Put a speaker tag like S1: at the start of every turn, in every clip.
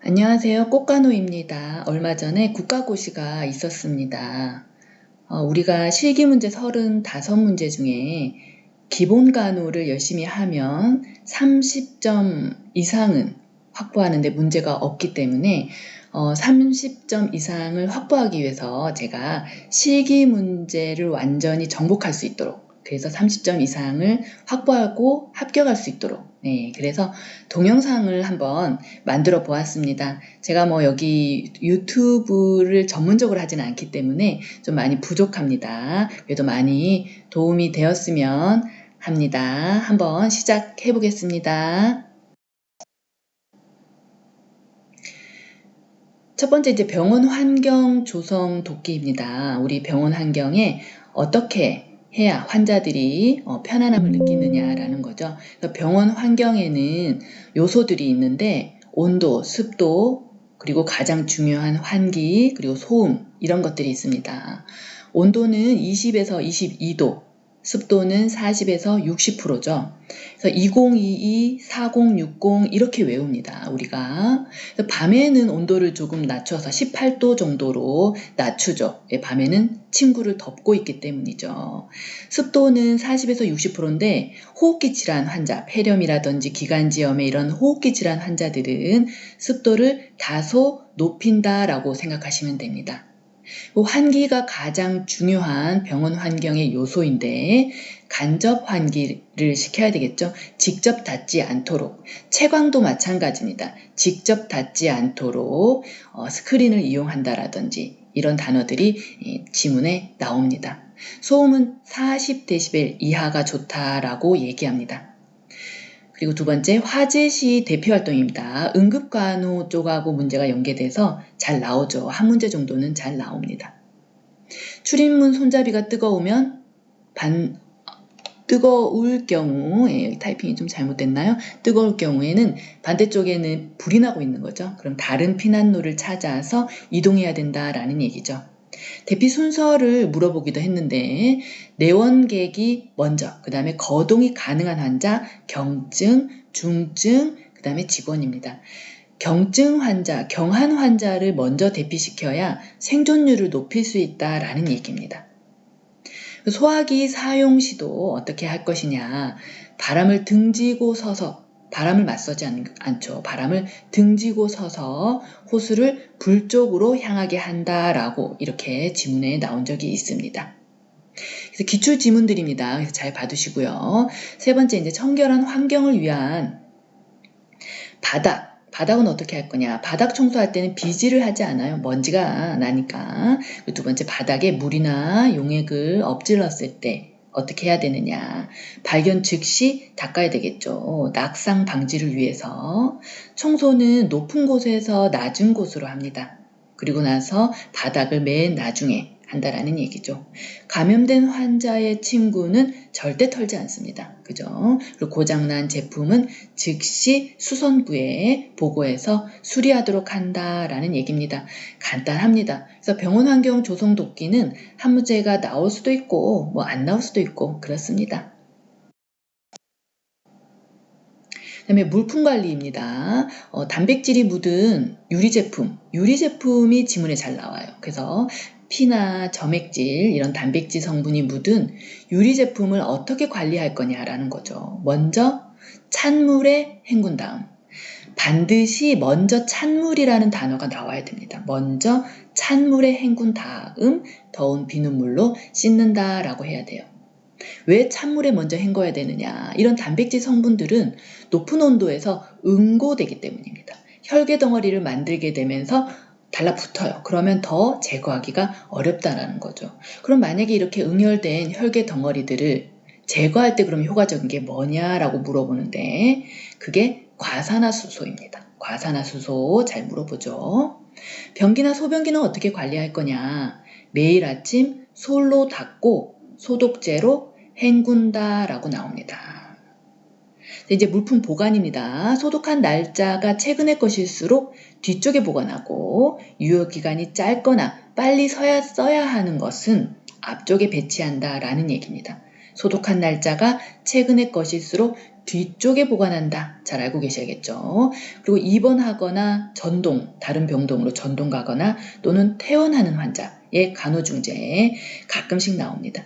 S1: 안녕하세요. 꽃간호입니다. 얼마 전에 국가고시가 있었습니다. 우리가 실기문제 35문제 중에 기본간호를 열심히 하면 30점 이상은 확보하는데 문제가 없기 때문에 30점 이상을 확보하기 위해서 제가 실기문제를 완전히 정복할 수 있도록, 그래서 30점 이상을 확보하고 합격할 수 있도록, 그래서 동영상을 한번 만들어 보았습니다. 제가 여기 유튜브를 전문적으로 하지는 않기 때문에 좀 많이 부족합니다. 그래도 많이 도움이 되었으면 합니다. 한번 시작해 보겠습니다. 첫 번째 이제 병원 환경 조성 돕기입니다. 우리 병원 환경에 어떻게 해야 환자들이 편안함을 느끼느냐라는 거죠. 그래서 병원 환경에는 요소들이 있는데 온도, 습도, 그리고 가장 중요한 환기, 그리고 소음 이런 것들이 있습니다. 온도는 20에서 22도, 습도는 40에서 60%죠. 그래서 2022, 4060 이렇게 외웁니다. 우리가. 그래서 밤에는 온도를 조금 낮춰서 18도 정도로 낮추죠. 밤에는 침구를 덮고 있기 때문이죠. 습도는 40에서 60%인데 호흡기 질환 환자, 폐렴이라든지 기관지염의 이런 호흡기 질환 환자들은 습도를 다소 높인다라고 생각하시면 됩니다. 환기가 가장 중요한 병원 환경의 요소인데 간접 환기를 시켜야 되겠죠. 직접 닿지 않도록. 채광도 마찬가지입니다. 직접 닿지 않도록 스크린을 이용한다라든지 이런 단어들이 지문에 나옵니다. 소음은 40dB 이하가 좋다라고 얘기합니다. 그리고 두 번째, 화재 시 대피 활동입니다. 응급간호 쪽하고 문제가 연계돼서 잘 나오죠. 한 문제 정도는 잘 나옵니다. 출입문 손잡이가 뜨거우면 뜨거울 경우, 타이핑이 좀 잘못됐나요? 뜨거울 경우에는 반대쪽에는 불이 나고 있는 거죠. 그럼 다른 피난로를 찾아서 이동해야 된다라는 얘기죠. 대피 순서를 물어보기도 했는데 내원객이 먼저, 그 다음에 거동이 가능한 환자, 경증, 중증, 그 다음에 직원입니다. 경증 환자, 경한 환자를 먼저 대피시켜야 생존율을 높일 수 있다라는 얘기입니다. 소화기 사용 시도 어떻게 할 것이냐. 바람을 등지고 서서, 바람을 맞서지 않죠. 바람을 등지고 서서 호수를 불 쪽으로 향하게 한다라고 이렇게 지문에 나온 적이 있습니다. 그래서 기출 지문들입니다. 그래서 잘 봐두시고요. 세 번째, 이제 청결한 환경을 위한 바닥은 어떻게 할 거냐. 바닥 청소할 때는 비지를 하지 않아요. 먼지가 나니까. 두 번째, 바닥에 물이나 용액을 엎질렀을 때 어떻게 해야 되느냐. 발견 즉시 닦아야 되겠죠. 낙상 방지를 위해서. 청소는 높은 곳에서 낮은 곳으로 합니다. 그리고 나서 바닥을 맨 나중에 한다라는 얘기죠. 감염된 환자의 침구는 절대 털지 않습니다. 그죠? 그리고 고장난 제품은 즉시 수선부에 보고해서 수리하도록 한다라는 얘기입니다. 간단합니다. 그래서 병원 환경 조성 돕기는 한 문제가 나올 수도 있고 안 나올 수도 있고 그렇습니다. 그 다음에 물품 관리입니다. 단백질이 묻은 유리제품이 지문에 잘 나와요. 그래서 피나 점액질, 이런 단백질 성분이 묻은 유리제품을 어떻게 관리할 거냐라는 거죠. 먼저 찬물에 헹군 다음, 반드시 먼저 찬물이라는 단어가 나와야 됩니다. 먼저 찬물에 헹군 다음 더운 비눗물로 씻는다라고 해야 돼요. 왜 찬물에 먼저 헹궈야 되느냐. 이런 단백질 성분들은 높은 온도에서 응고되기 때문입니다. 혈계 덩어리를 만들게 되면서 달라붙어요. 그러면 더 제거하기가 어렵다라는 거죠. 그럼 만약에 이렇게 응혈된 혈계 덩어리들을 제거할 때 그럼 효과적인 게 뭐냐라고 물어보는데 그게 과산화수소입니다. 과산화수소 잘 물어보죠. 변기나 소변기는 어떻게 관리할 거냐. 매일 아침 솔로 닦고 소독제로 헹군다라고 나옵니다. 이제 물품 보관입니다. 소독한 날짜가 최근의 것일수록 뒤쪽에 보관하고 유효기간이 짧거나 빨리 써야 하는 것은 앞쪽에 배치한다라는 얘기입니다. 소독한 날짜가 최근의 것일수록 뒤쪽에 보관한다. 잘 알고 계셔야겠죠. 그리고 입원하거나 전동, 다른 병동으로 전동 가거나 또는 퇴원하는 환자의 간호중재에 가끔씩 나옵니다.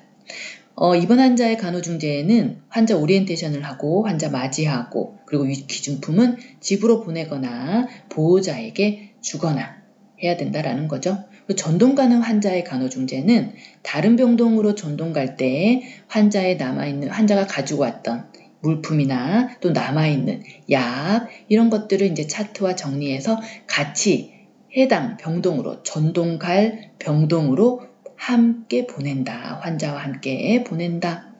S1: 입원 환자의 간호중재에는 환자 오리엔테이션을 하고 환자 맞이하고 그리고 기중품은 집으로 보내거나 보호자에게 주거나 해야 된다라는 거죠. 전동 가는 환자의 간호중재는 다른 병동으로 전동 갈 때 환자가 가지고 왔던 물품이나 또 남아있는 약 이런 것들을 이제 차트와 정리해서 같이 해당 병동으로 전동 갈 병동으로 함께 보낸다. 환자와 함께 보낸다.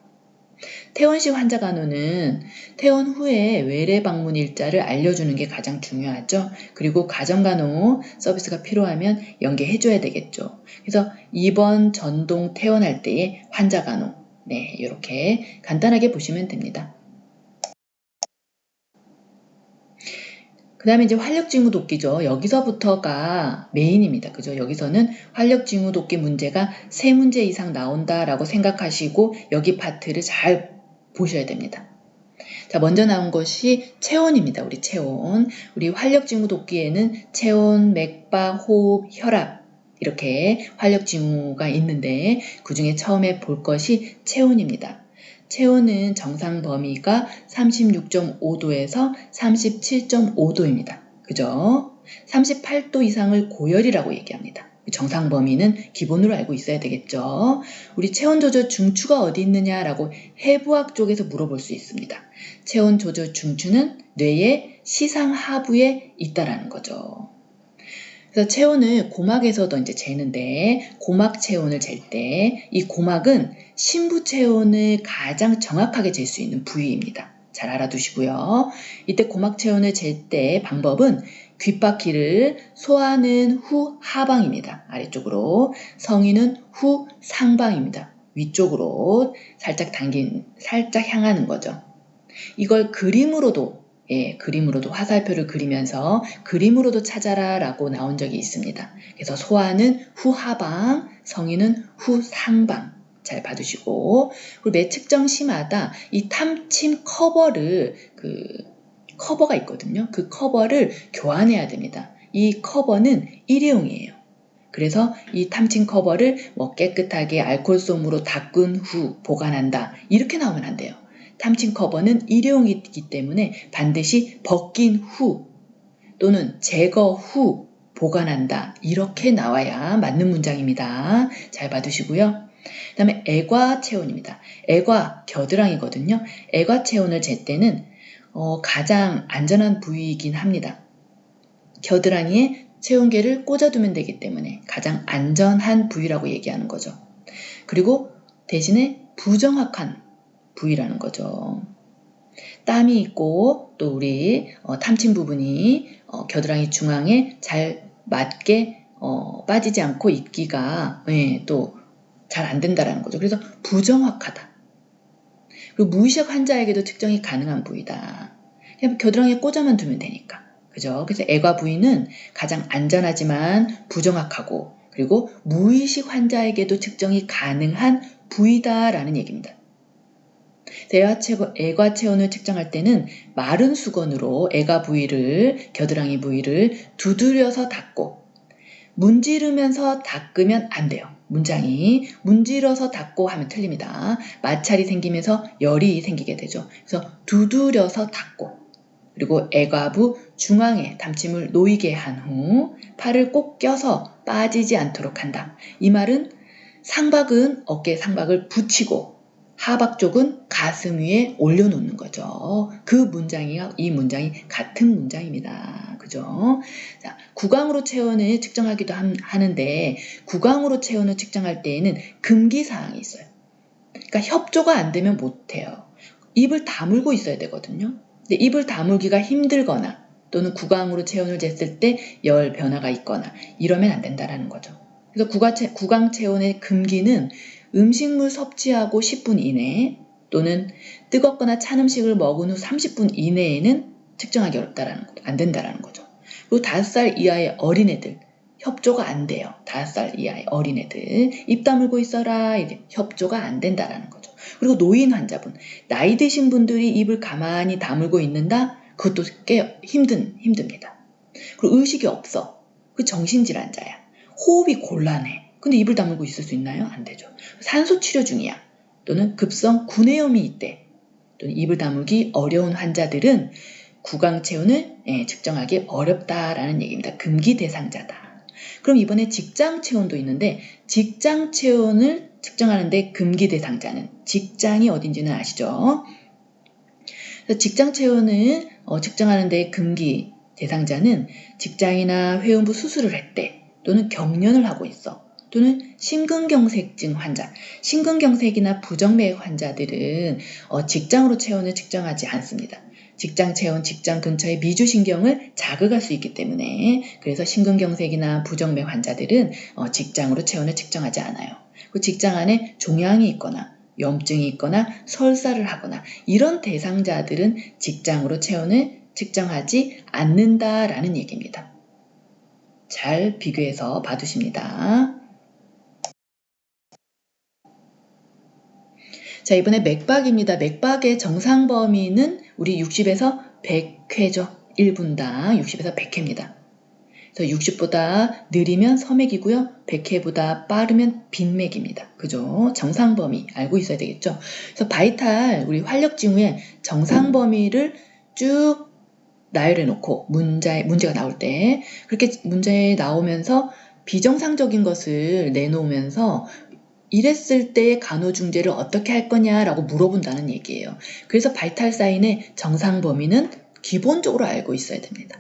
S1: 퇴원식 환자 간호는 퇴원 후에 외래 방문 일자를 알려주는 게 가장 중요하죠. 그리고 가정간호 서비스가 필요하면 연계해줘야 되겠죠. 그래서 입원, 전동, 퇴원할 때의 환자 간호 이렇게 간단하게 보시면 됩니다. 그 다음에 이제 활력징후독기죠. 여기서부터가 메인입니다. 그죠? 여기서는 활력징후독기 문제가 3문제 이상 나온다라고 생각하시고 여기 파트를 잘 보셔야 됩니다. 자, 먼저 나온 것이 체온입니다. 우리 체온. 우리 활력징후독기에는 체온, 맥박, 호흡, 혈압 이렇게 활력징후가 있는데 그 중에 처음에 볼 것이 체온입니다. 체온은 정상 범위가 36.5도에서 37.5도입니다. 그죠? 38도 이상을 고열이라고 얘기합니다. 정상 범위는 기본으로 알고 있어야 되겠죠. 우리 체온 조절 중추가 어디 있느냐라고 해부학 쪽에서 물어볼 수 있습니다. 체온 조절 중추는 뇌의 시상 하부에 있다라는 거죠. 그래서 체온을 고막에서도 이제 재는데 고막 체온을 잴 때 이 고막은 심부 체온을 가장 정확하게 잴 수 있는 부위입니다. 잘 알아두시고요. 이때 고막 체온을 잴 때 방법은 귓바퀴를 소화는 후 하방입니다. 아래쪽으로. 성인은 후 상방입니다. 위쪽으로 살짝 향하는 거죠. 이걸 그림으로도 화살표를 그리면서 그림으로도 찾아라 라고 나온 적이 있습니다. 그래서 소아는 후하방, 성인은 후상방 잘 봐두시고 그리고 매 측정 시마다 이 탐침 커버를 커버가 있거든요. 그 커버를 교환해야 됩니다. 이 커버는 일회용이에요. 그래서 이 탐침 커버를 깨끗하게 알코올솜으로 닦은 후 보관한다. 이렇게 나오면 안 돼요. 탐침 커버는 일회용이기 때문에 반드시 벗긴 후 또는 제거 후 보관한다. 이렇게 나와야 맞는 문장입니다. 잘 봐두시고요. 그 다음에 애과 체온입니다. 애과 겨드랑이거든요. 애과 체온을 잴 때는 가장 안전한 부위이긴 합니다. 겨드랑이에 체온계를 꽂아두면 되기 때문에 가장 안전한 부위라고 얘기하는 거죠. 그리고 대신에 부정확한 부위라는 거죠. 땀이 있고 또 우리 탐침 부분이 겨드랑이 중앙에 잘 맞게 빠지지 않고 있기가 또 잘 안 된다라는 거죠. 그래서 부정확하다. 그리고 무의식 환자에게도 측정이 가능한 부위다. 그냥 겨드랑이에 꽂아만 두면 되니까. 그죠? 그래서 애과 부위는 가장 안전하지만 부정확하고 그리고 무의식 환자에게도 측정이 가능한 부위다라는 얘기입니다. 애과 체온을 측정할 때는 마른 수건으로 겨드랑이 부위를 두드려서 닦고 문지르면서 닦으면 안 돼요. 문장이 문지러서 닦고 하면 틀립니다. 마찰이 생기면서 열이 생기게 되죠. 그래서 두드려서 닦고 그리고 애과부 중앙에 탐침을 놓이게 한 후 팔을 꼭 껴서 빠지지 않도록 한다. 이 말은 상박은 어깨 상박을 붙이고 하박 쪽은 가슴 위에 올려놓는 거죠. 이 문장이 같은 문장입니다. 그죠? 자, 구강으로 체온을 측정하기도 하는데 구강으로 체온을 측정할 때에는 금기사항이 있어요. 그러니까 협조가 안 되면 못해요. 입을 다물고 있어야 되거든요. 근데 입을 다물기가 힘들거나 또는 구강으로 체온을 쟀을 때 열 변화가 있거나 이러면 안 된다라는 거죠. 그래서 구강 체온의 금기는 음식물 섭취하고 10분 이내 또는 뜨겁거나 찬 음식을 먹은 후 30분 이내에는 측정하기 어렵다라는 거죠. 안 된다라는 거죠. 그리고 5살 이하의 어린애들 협조가 안 돼요. 5살 이하의 어린애들 입 다물고 있어라. 협조가 안 된다라는 거죠. 그리고 노인 환자분, 나이 드신 분들이 입을 가만히 다물고 있는다? 그것도 꽤 힘듭니다. 그리고 의식이 없어. 그 정신질환자야. 호흡이 곤란해. 근데 입을 다물고 있을 수 있나요? 안 되죠. 산소 치료 중이야. 또는 급성 구내염이 있대. 또는 입을 다물기 어려운 환자들은 구강 체온을 측정하기 어렵다라는 얘기입니다. 금기 대상자다. 그럼 이번에 직장 체온도 있는데 직장 체온을 측정하는데 금기 대상자는 직장이 어딘지는 아시죠? 그래서 직장 체온을 측정하는데 금기 대상자는 직장이나 회원부 수술을 했대. 또는 경련을 하고 있어. 또는 심근경색증 환자, 심근경색이나 부정맥 환자들은 직장으로 체온을 측정하지 않습니다. 직장 체온, 직장 근처의 미주신경을 자극할 수 있기 때문에 그래서 심근경색이나 부정맥 환자들은 직장으로 체온을 측정하지 않아요. 그 직장 안에 종양이 있거나 염증이 있거나 설사를 하거나 이런 대상자들은 직장으로 체온을 측정하지 않는다라는 얘기입니다. 잘 비교해서 봐두십니다. 자, 이번에 맥박입니다. 맥박의 정상 범위는 우리 60에서 100회죠. 1분당 60에서 100회입니다. 그래서 60보다 느리면 서맥이고요. 100회보다 빠르면 빈맥입니다. 그죠? 정상 범위 알고 있어야 되겠죠? 그래서 바이탈 우리 활력 징후에 정상 범위를 쭉 나열해 놓고 문제가 나올 때 그렇게 문제에 나오면서 비정상적인 것을 내놓으면서 이랬을 때 간호중재를 어떻게 할 거냐라고 물어본다는 얘기예요. 그래서 바이탈 사인의 정상 범위는 기본적으로 알고 있어야 됩니다.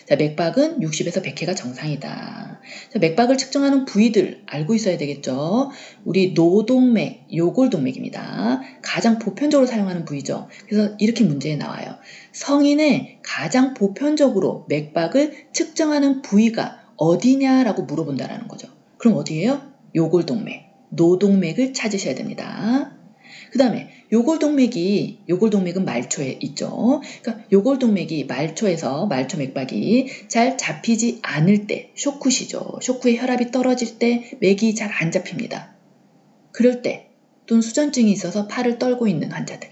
S1: 자, 맥박은 60에서 100회가 정상이다. 자, 맥박을 측정하는 부위들 알고 있어야 되겠죠. 우리 노동맥, 요골동맥입니다. 가장 보편적으로 사용하는 부위죠. 그래서 이렇게 문제에 나와요. 성인의 가장 보편적으로 맥박을 측정하는 부위가 어디냐라고 물어본다는 거죠. 그럼 어디예요? 요골동맥, 노동맥을 찾으셔야 됩니다. 그 다음에 요골동맥은 말초에 있죠. 그러니까 요골동맥이 말초 맥박이 잘 잡히지 않을 때, 쇼크시죠. 쇼크에 혈압이 떨어질 때 맥이 잘 안 잡힙니다. 그럴 때 또는 수전증이 있어서 팔을 떨고 있는 환자들,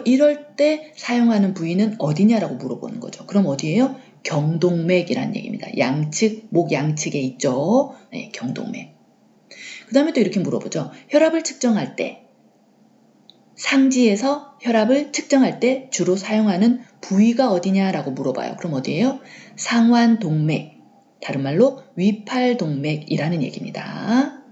S1: 이럴 때 사용하는 부위는 어디냐라고 물어보는 거죠. 그럼 어디예요? 경동맥이라는 얘기입니다. 목 양측에 있죠. 네, 경동맥. 그 다음에 또 이렇게 물어보죠. 혈압을 측정할 때 상지에서 혈압을 측정할 때 주로 사용하는 부위가 어디냐라고 물어봐요. 그럼 어디예요? 상완동맥, 다른 말로 위팔동맥이라는 얘기입니다.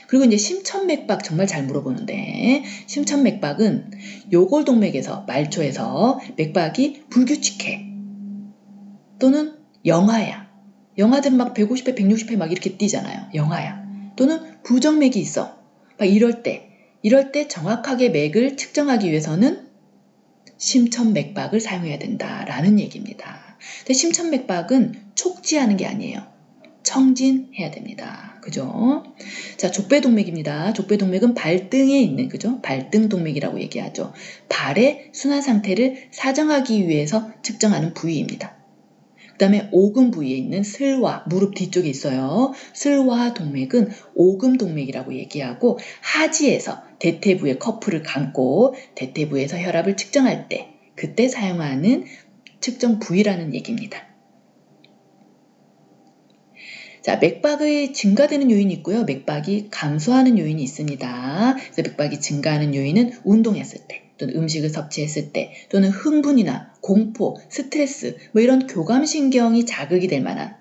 S1: 그리고 이제 심천맥박 정말 잘 물어보는데 심천맥박은 요골동맥에서 말초에서 맥박이 불규칙해 또는 영하야. 영하들은 막 150회, 160회 막 이렇게 뛰잖아요. 영하야. 또는 부정맥이 있어. 이럴 때 정확하게 맥을 측정하기 위해서는 심천맥박을 사용해야 된다라는 얘기입니다. 근데 심천맥박은 촉지하는 게 아니에요. 청진해야 됩니다. 그죠? 자, 족배동맥입니다. 족배동맥은 발등에 있는, 그죠? 발등동맥이라고 얘기하죠. 발의 순환 상태를 사정하기 위해서 측정하는 부위입니다. 그 다음에 오금 부위에 있는 슬화, 무릎 뒤쪽에 있어요. 슬화 동맥은 오금 동맥이라고 얘기하고 하지에서 대퇴부의 커프를 감고 대퇴부에서 혈압을 측정할 때 그때 사용하는 측정 부위라는 얘기입니다. 자, 맥박이 증가되는 요인이 있고요. 맥박이 감소하는 요인이 있습니다. 그래서 맥박이 증가하는 요인은 운동했을 때 또는 음식을 섭취했을 때 또는 흥분이나 공포, 스트레스 이런 교감신경이 자극이 될 만한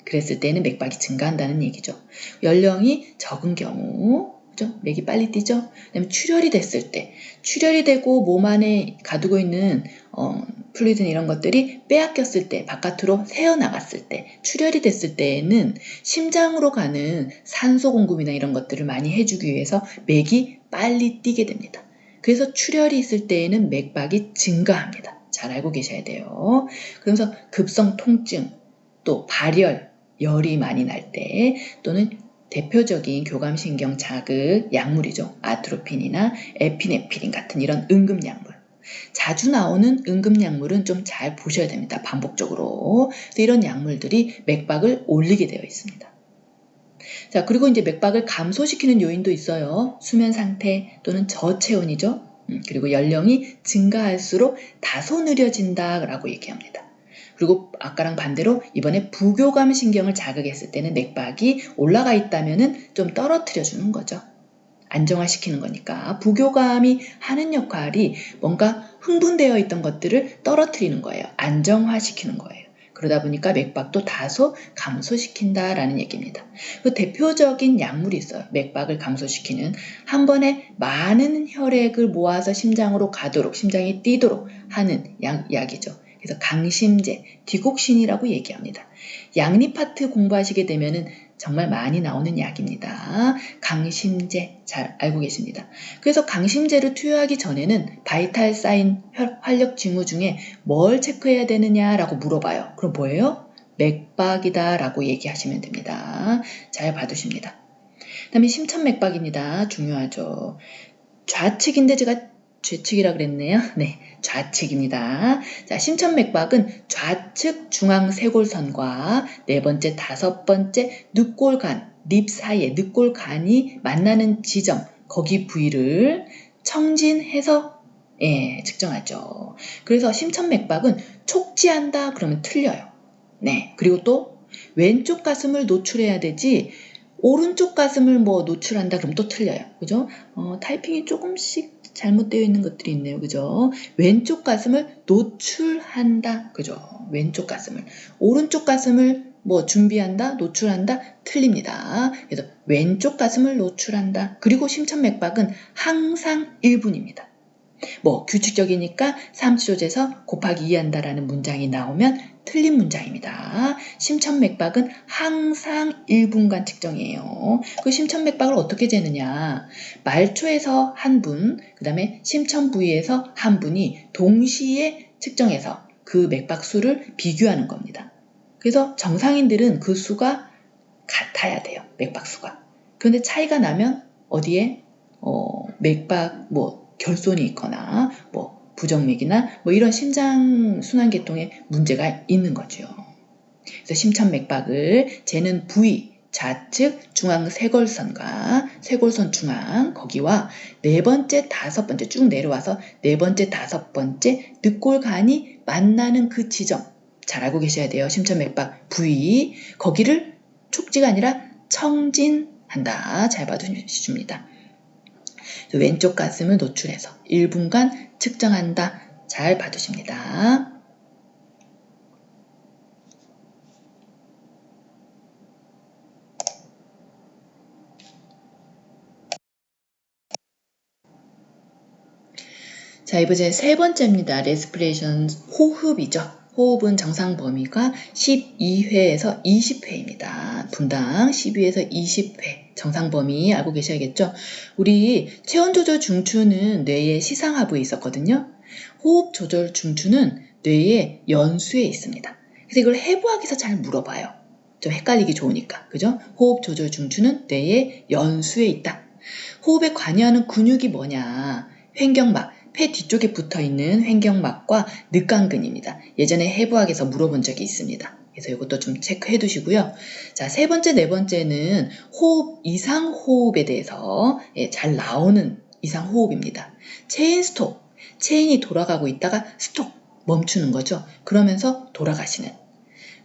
S1: 그랬을 때는 맥박이 증가한다는 얘기죠. 연령이 적은 경우 그죠? 맥이 빨리 뛰죠. 그다음에 출혈이 됐을 때 출혈이 되고 몸 안에 가두고 있는 플루이드나 이런 것들이 빼앗겼을 때 바깥으로 새어나갔을 때 출혈이 됐을 때에는 심장으로 가는 산소 공급이나 이런 것들을 많이 해주기 위해서 맥이 빨리 뛰게 됩니다. 그래서 출혈이 있을 때에는 맥박이 증가합니다. 잘 알고 계셔야 돼요. 그러면서 급성 통증, 또 발열, 열이 많이 날 때 또는 대표적인 교감신경 자극 약물이죠. 아트로핀이나 에피네프린 같은 이런 응급약물. 자주 나오는 응급약물은 좀 잘 보셔야 됩니다. 반복적으로. 이런 약물들이 맥박을 올리게 되어 있습니다. 자, 그리고 이제 맥박을 감소시키는 요인도 있어요. 수면 상태 또는 저체온이죠. 그리고 연령이 증가할수록 다소 느려진다라고 얘기합니다. 그리고 아까랑 반대로 이번에 부교감 신경을 자극했을 때는 맥박이 올라가 있다면은 좀 떨어뜨려 주는 거죠. 안정화시키는 거니까. 부교감이 하는 역할이 뭔가 흥분되어 있던 것들을 떨어뜨리는 거예요. 안정화시키는 거예요. 그러다 보니까 맥박도 다소 감소시킨다라는 얘기입니다. 그 대표적인 약물이 있어요. 맥박을 감소시키는, 한 번에 많은 혈액을 모아서 심장으로 가도록, 심장이 뛰도록 하는 약이죠. 그래서 강심제, 디곡신이라고 얘기합니다. 양리파트 공부하시게 되면은 정말 많이 나오는 약입니다. 강심제 잘 알고 계십니다. 그래서 강심제를 투여하기 전에는 바이탈 사인 활력 징후 중에 뭘 체크해야 되느냐라고 물어봐요. 그럼 뭐예요? 맥박이다 라고 얘기하시면 됩니다. 잘 봐두십니다. 그 다음에 심천맥박입니다. 중요하죠. 좌측인데 제가 좌측이라 그랬네요. 네, 좌측입니다. 자, 심천맥박은 좌측 중앙쇄골선과 네 번째, 다섯 번째 늑골간, 립 사이에 늑골간이 만나는 지점, 거기 부위를 청진해서 측정하죠. 그래서 심천맥박은 촉지한다 그러면 틀려요. 네, 그리고 또 왼쪽 가슴을 노출해야 되지 오른쪽 가슴을 노출한다 그러면 또 틀려요. 그죠? 타이핑이 조금씩 잘못되어 있는 것들이 있네요. 그죠? 왼쪽 가슴을 노출한다. 그죠? 왼쪽 가슴을. 오른쪽 가슴을 준비한다, 노출한다, 틀립니다. 그래서 왼쪽 가슴을 노출한다. 그리고 심천맥박은 항상 1분입니다. 규칙적이니까 3치조제서 곱하기 2한다라는 문장이 나오면 틀린 문장입니다. 심천맥박은 항상 1분간 측정이에요. 그 심천맥박을 어떻게 재느냐. 말초에서 한 분, 그 다음에 심천 부위에서 한 분이 동시에 측정해서 그 맥박 수를 비교하는 겁니다. 그래서 정상인들은 그 수가 같아야 돼요. 맥박 수가. 그런데 차이가 나면 어디에 맥박 결손이 있거나 부정맥이나 이런 심장 순환계통에 문제가 있는 거죠. 그래서 심천맥박을 재는 부위, 좌측 중앙쇄골선과 쇄골선 중앙 거기와 네 번째, 다섯 번째 쭉 내려와서 네 번째, 다섯 번째 늑골간이 만나는 그 지점 잘 알고 계셔야 돼요. 심천맥박 부위 거기를 촉지가 아니라 청진한다. 잘 봐주십니다. 왼쪽 가슴을 노출해서 1분간 측정한다. 잘 봐두십니다. 자, 이번에 세 번째입니다. 레스피레이션 호흡이죠. 호흡은 정상 범위가 12회에서 20회입니다. 분당 12에서 20회. 정상 범위 알고 계셔야겠죠? 우리 체온 조절 중추는 뇌의 시상하부에 있었거든요. 호흡 조절 중추는 뇌의 연수에 있습니다. 그래서 이걸 해부학에서 잘 물어봐요. 좀 헷갈리기 좋으니까. 그죠? 호흡 조절 중추는 뇌의 연수에 있다. 호흡에 관여하는 근육이 뭐냐? 횡격막. 폐 뒤쪽에 붙어있는 횡격막과 늑간근입니다. 예전에 해부학에서 물어본 적이 있습니다. 그래서 이것도 좀 체크해 두시고요. 자, 세 번째, 네 번째는 호흡, 이상호흡에 대해서 잘 나오는 이상호흡입니다. 체인 스톱, 체인이 돌아가고 있다가 스톱, 멈추는 거죠. 그러면서 돌아가시는.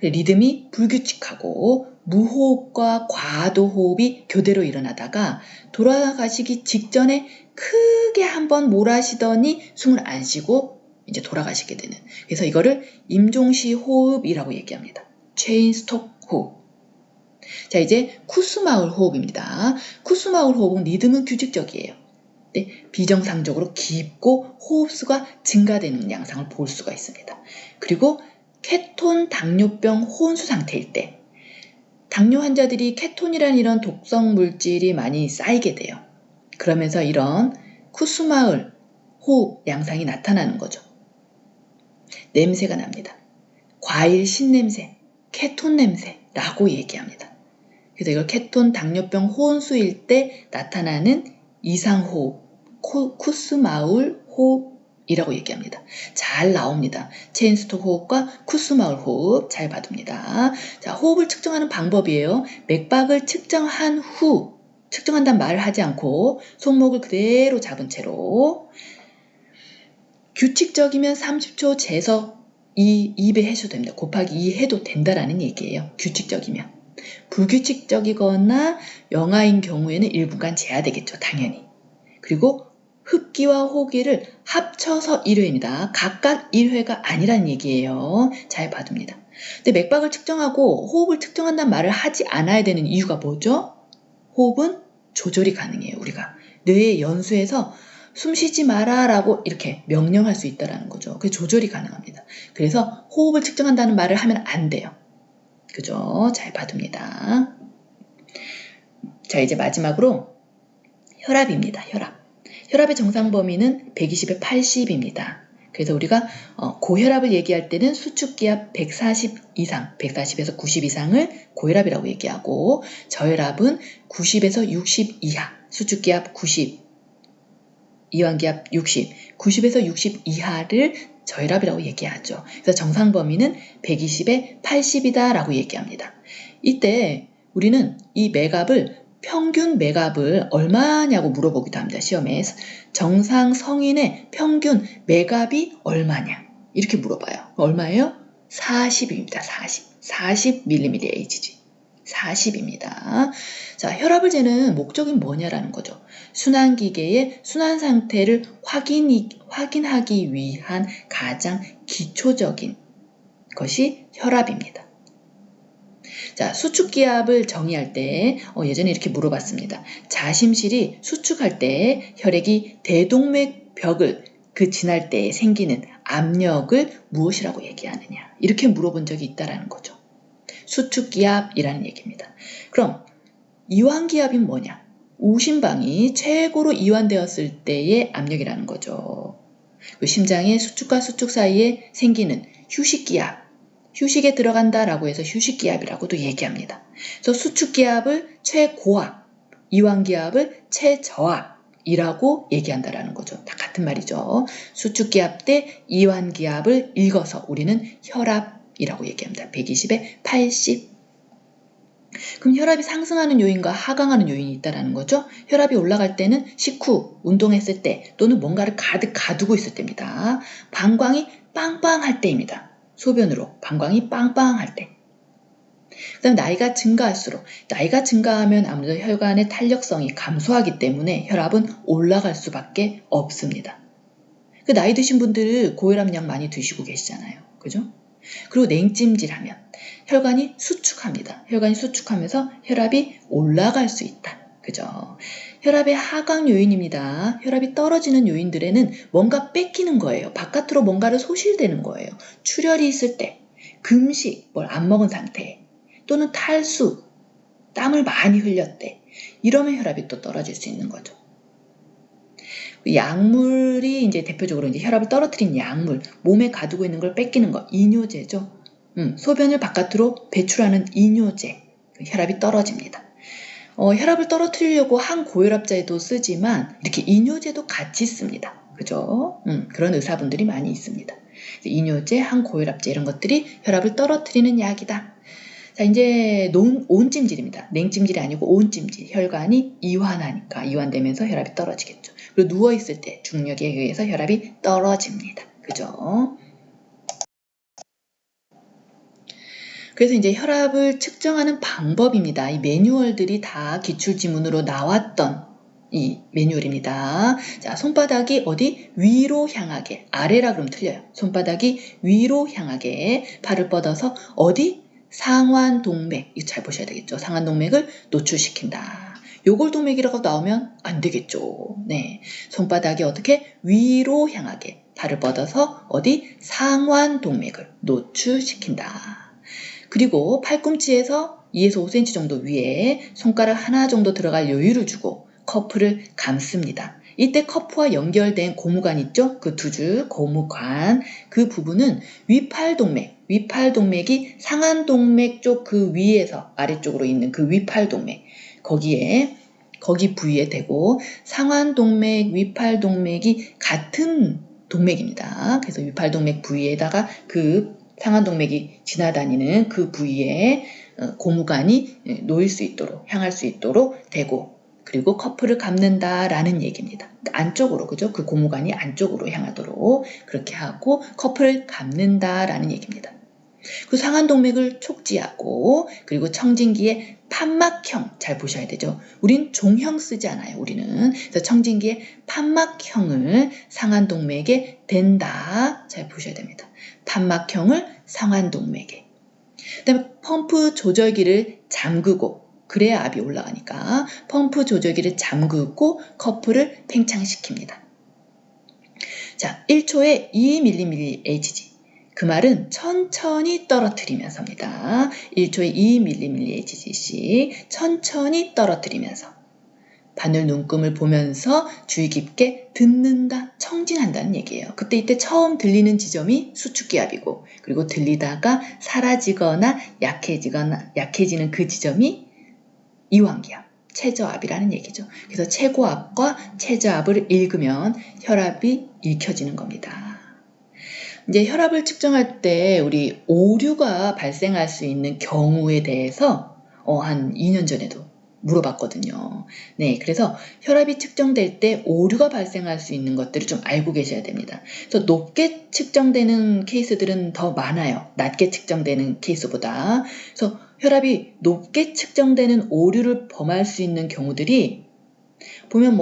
S1: 리듬이 불규칙하고 무호흡과 과도호흡이 교대로 일어나다가 돌아가시기 직전에 크게 한번 몰아쉬더니 숨을 안 쉬고 이제 돌아가시게 되는. 그래서 이거를 임종시 호흡이라고 얘기합니다. 체인 스톱 호흡. 자, 이제 쿠스마울 호흡입니다. 쿠스마울 호흡은 리듬은 규칙적이에요. 네, 비정상적으로 깊고 호흡수가 증가되는 양상을 볼 수가 있습니다. 그리고 케톤 당뇨병 호흡수 상태일 때 당뇨 환자들이 케톤이라는 이런 독성 물질이 많이 쌓이게 돼요. 그러면서 이런 쿠스마울 호흡 양상이 나타나는 거죠. 냄새가 납니다. 과일 신냄새, 케톤 냄새라고 얘기합니다. 그래서 이걸 케톤 당뇨병 호흡수일 때 나타나는 이상호흡, 쿠스마울 호흡 이라고 얘기합니다. 잘 나옵니다. 체인스톡 호흡과 쿠스마울 호흡 잘 봐둡니다. 자, 호흡을 측정하는 방법이에요. 맥박을 측정한 후, 측정한다는 말을 하지 않고 손목을 그대로 잡은 채로 규칙적이면 30초 재서 2배 해줘도 됩니다. 곱하기 2 해도 된다라는 얘기예요. 규칙적이면. 불규칙적이거나 영아인 경우에는 1분간 재야 되겠죠. 당연히. 그리고 흡기와 호기를 합쳐서 1회입니다. 각각 1회가 아니란 얘기예요. 잘 봐둡니다. 근데 맥박을 측정하고 호흡을 측정한다는 말을 하지 않아야 되는 이유가 뭐죠? 호흡은 조절이 가능해요. 우리가 뇌의 연수에서 숨 쉬지 마라 라고 이렇게 명령할 수 있다는 거죠. 그래서 조절이 가능합니다. 그래서 호흡을 측정한다는 말을 하면 안 돼요. 그죠? 잘 봐둡니다. 자, 이제 마지막으로 혈압입니다. 혈압의 정상 범위는 120에 80입니다. 그래서 우리가 고혈압을 얘기할 때는 수축기압 140 이상, 140에서 90 이상을 고혈압이라고 얘기하고, 저혈압은 90에서 60 이하, 수축기압 90, 이완기압 60, 90에서 60 이하를 저혈압이라고 얘기하죠. 그래서 정상 범위는 120에 80이다 라고 얘기합니다. 이때 우리는 이 맥압을 평균 맥압을 얼마냐고 물어보기도 합니다. 시험에서. 정상 성인의 평균 맥압이 얼마냐 이렇게 물어봐요. 얼마예요? 40입니다. 40mmHg 40입니다. 자, 혈압을 재는 목적이 뭐냐라는 거죠. 순환기계의 순환 상태를 확인하기 위한 가장 기초적인 것이 혈압입니다. 자, 수축기압을 정의할 때 예전에 이렇게 물어봤습니다. 자심실이 수축할 때 혈액이 대동맥벽을 지날 때 생기는 압력을 무엇이라고 얘기하느냐 이렇게 물어본 적이 있다는 거죠. 수축기압이라는 얘기입니다. 그럼 이완기압이 뭐냐? 우심방이 최고로 이완되었을 때의 압력이라는 거죠. 심장의 수축과 수축 사이에 생기는 휴식기압, 휴식에 들어간다라고 해서 휴식기압이라고도 얘기합니다. 그래서 수축기압을 최고압, 이완기압을 최저압이라고 얘기한다라는 거죠. 다 같은 말이죠. 수축기압 대 이완기압을 읽어서 우리는 혈압이라고 얘기합니다. 120에 80. 그럼 혈압이 상승하는 요인과 하강하는 요인이 있다는 거죠. 혈압이 올라갈 때는 식후, 운동했을 때 또는 뭔가를 가득 가두고 있을 때입니다. 방광이 빵빵할 때입니다. 소변으로 방광이 빵빵할 때. 그 다음 나이가 증가하면 아무래도 혈관의 탄력성이 감소하기 때문에 혈압은 올라갈 수밖에 없습니다. 나이 드신 분들 고혈압약 많이 드시고 계시잖아요. 그죠? 그리고 냉찜질하면 혈관이 수축합니다. 혈관이 수축하면서 혈압이 올라갈 수 있다. 그죠? 혈압의 하강 요인입니다. 혈압이 떨어지는 요인들에는 뭔가 뺏기는 거예요. 바깥으로 뭔가를 소실되는 거예요. 출혈이 있을 때, 금식, 뭘 안 먹은 상태, 또는 탈수, 땀을 많이 흘렸대. 이러면 혈압이 또 떨어질 수 있는 거죠. 약물이 이제 대표적으로 이제 혈압을 떨어뜨린 약물, 몸에 가두고 있는 걸 뺏기는 거, 이뇨제죠. 소변을 바깥으로 배출하는 이뇨제, 혈압이 떨어집니다. 혈압을 떨어뜨리려고 항고혈압제도 쓰지만 이렇게 이뇨제도 같이 씁니다. 그죠? 그런 의사분들이 많이 있습니다. 이뇨제, 항고혈압제 이런 것들이 혈압을 떨어뜨리는 약이다. 자, 이제 온찜질입니다. 냉찜질이 아니고 온찜질. 혈관이 이완하니까 이완되면서 혈압이 떨어지겠죠. 그리고 누워있을 때 중력에 의해서 혈압이 떨어집니다. 그죠? 그래서 이제 혈압을 측정하는 방법입니다. 이 매뉴얼들이 다 기출지문으로 나왔던 이 매뉴얼입니다. 자, 손바닥이 어디? 위로 향하게. 아래라 그러면 틀려요. 손바닥이 위로 향하게 팔을 뻗어서 어디? 상완동맥. 이거 잘 보셔야 되겠죠. 상완동맥을 노출시킨다. 요골동맥이라고 나오면 안 되겠죠. 네. 손바닥이 어떻게? 위로 향하게. 팔을 뻗어서 어디? 상완동맥을 노출시킨다. 그리고 팔꿈치에서 2에서 5cm 정도 위에 손가락 하나 정도 들어갈 여유를 주고 커프를 감습니다. 이때 커프와 연결된 고무관 있죠? 그 두 줄 고무관, 그 부분은 위팔동맥이 상완동맥 쪽 그 위에서 아래쪽으로 있는 그 위팔동맥, 거기 부위에 대고 상완동맥, 위팔동맥이 같은 동맥입니다. 그래서 위팔동맥 부위에다가 그 상완동맥이 지나다니는 그 부위에 고무관이 놓일 수 있도록, 향할 수 있도록 되고, 그리고 커프를 감는다라는 얘기입니다. 안쪽으로, 그죠? 그 고무관이 안쪽으로 향하도록 그렇게 하고 커프를 감는다라는 얘기입니다. 그 상완동맥을 촉지하고, 그리고 청진기에 판막형, 잘 보셔야 되죠. 우린 종형 쓰지 않아요. 우리는. 그래서 청진기에 판막형을 상완동맥에 댄다. 잘 보셔야 됩니다. 판막형을 상완동맥에. 그 다음에 펌프 조절기를 잠그고, 그래야 압이 올라가니까 펌프 조절기를 잠그고 커프를 팽창시킵니다. 자, 1초에 2mmHg. 그 말은 천천히 떨어뜨리면서입니다. 1초에 2mmHg씩 천천히 떨어뜨리면서 바늘 눈금을 보면서 주의 깊게 듣는다, 청진한다는 얘기예요. 그때 이때 처음 들리는 지점이 수축기압이고, 그리고 들리다가 사라지거나 약해지는 그 지점이 이완기압, 최저압이라는 얘기죠. 그래서 최고압과 최저압을 읽으면 혈압이 읽혀지는 겁니다. 이제 혈압을 측정할 때 우리 오류가 발생할 수 있는 경우에 대해서 한 2년 전에도 물어봤거든요. 네, 그래서 혈압이 측정될 때 오류가 발생할 수 있는 것들을 좀 알고 계셔야 됩니다. 그래서 높게 측정되는 케이스들은 더 많아요. 낮게 측정되는 케이스보다. 그래서 혈압이 높게 측정되는 오류를 범할 수 있는 경우들이 보면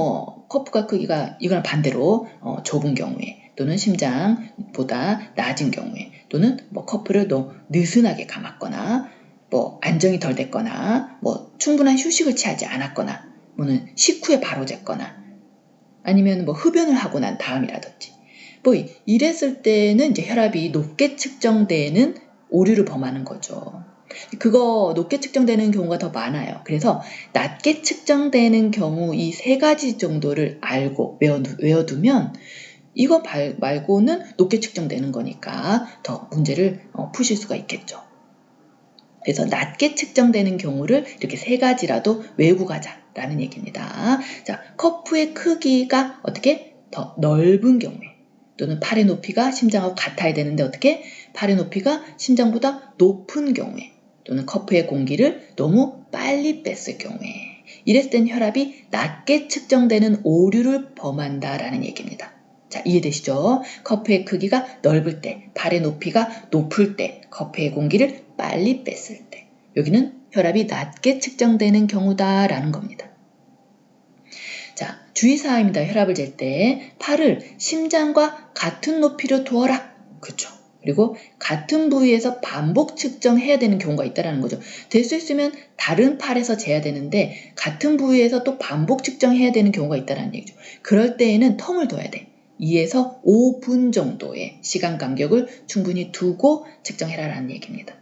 S1: 커프가 크기가 이거랑 반대로 좁은 경우에, 또는 심장보다 낮은 경우에, 또는 커프를 너무 느슨하게 감았거나, 안정이 덜 됐거나, 충분한 휴식을 취하지 않았거나, 식후에 바로 쟀거나, 아니면 흡연을 하고 난 다음이라든지, 이랬을 때는 이제 혈압이 높게 측정되는 오류를 범하는 거죠. 그거 높게 측정되는 경우가 더 많아요. 그래서 낮게 측정되는 경우 이 3가지 정도를 알고 외워두면 이거 말고는 높게 측정되는 거니까 더 문제를 푸실 수가 있겠죠. 그래서 낮게 측정되는 경우를 이렇게 3가지라도 외우고 가자라는 얘기입니다. 자, 커프의 크기가 어떻게 더 넓은 경우에, 또는 팔의 높이가 심장하고 같아야 되는데 어떻게 팔의 높이가 심장보다 높은 경우에, 또는 커프의 공기를 너무 빨리 뺐을 경우에, 이랬을 땐 혈압이 낮게 측정되는 오류를 범한다라는 얘기입니다. 자, 이해되시죠? 커프의 크기가 넓을 때, 팔의 높이가 높을 때, 커프의 공기를 빨리 뺐을 때, 여기는 혈압이 낮게 측정되는 경우다라는 겁니다. 자, 주의사항입니다. 혈압을 잴 때 팔을 심장과 같은 높이로 두어라. 그렇죠. 그리고 같은 부위에서 반복 측정해야 되는 경우가 있다는 거죠. 될 수 있으면 다른 팔에서 재야 되는데 같은 부위에서 또 반복 측정해야 되는 경우가 있다는 얘기죠. 그럴 때에는 텀을 둬야 돼. 2에서 5분 정도의 시간 간격을 충분히 두고 측정해라라는 얘기입니다.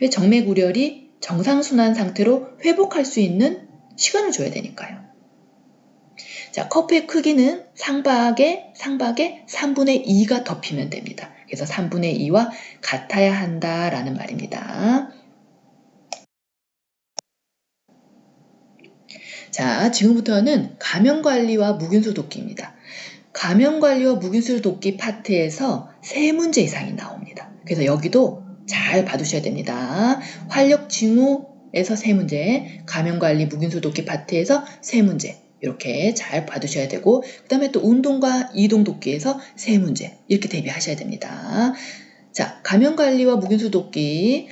S1: 왜 정맥우렬이 정상순환 상태로 회복할 수 있는 시간을 줘야 되니까요. 자, 커프의 크기는 상박에 3분의 2가 덮이면 됩니다. 그래서 3분의 2와 같아야 한다라는 말입니다. 자, 지금부터는 감염관리와 무균술 돕기입니다. 감염관리와 무균술 돕기 파트에서 3문제 이상이 나옵니다. 그래서 여기도 잘 봐두셔야 됩니다. 활력 징후에서 3문제, 감염관리 무균술 돕기 파트에서 3문제, 이렇게 잘 봐두셔야 되고, 그 다음에 또 운동과 이동 돕기에서 3문제, 이렇게 대비하셔야 됩니다. 자, 감염관리와 무균술 돕기.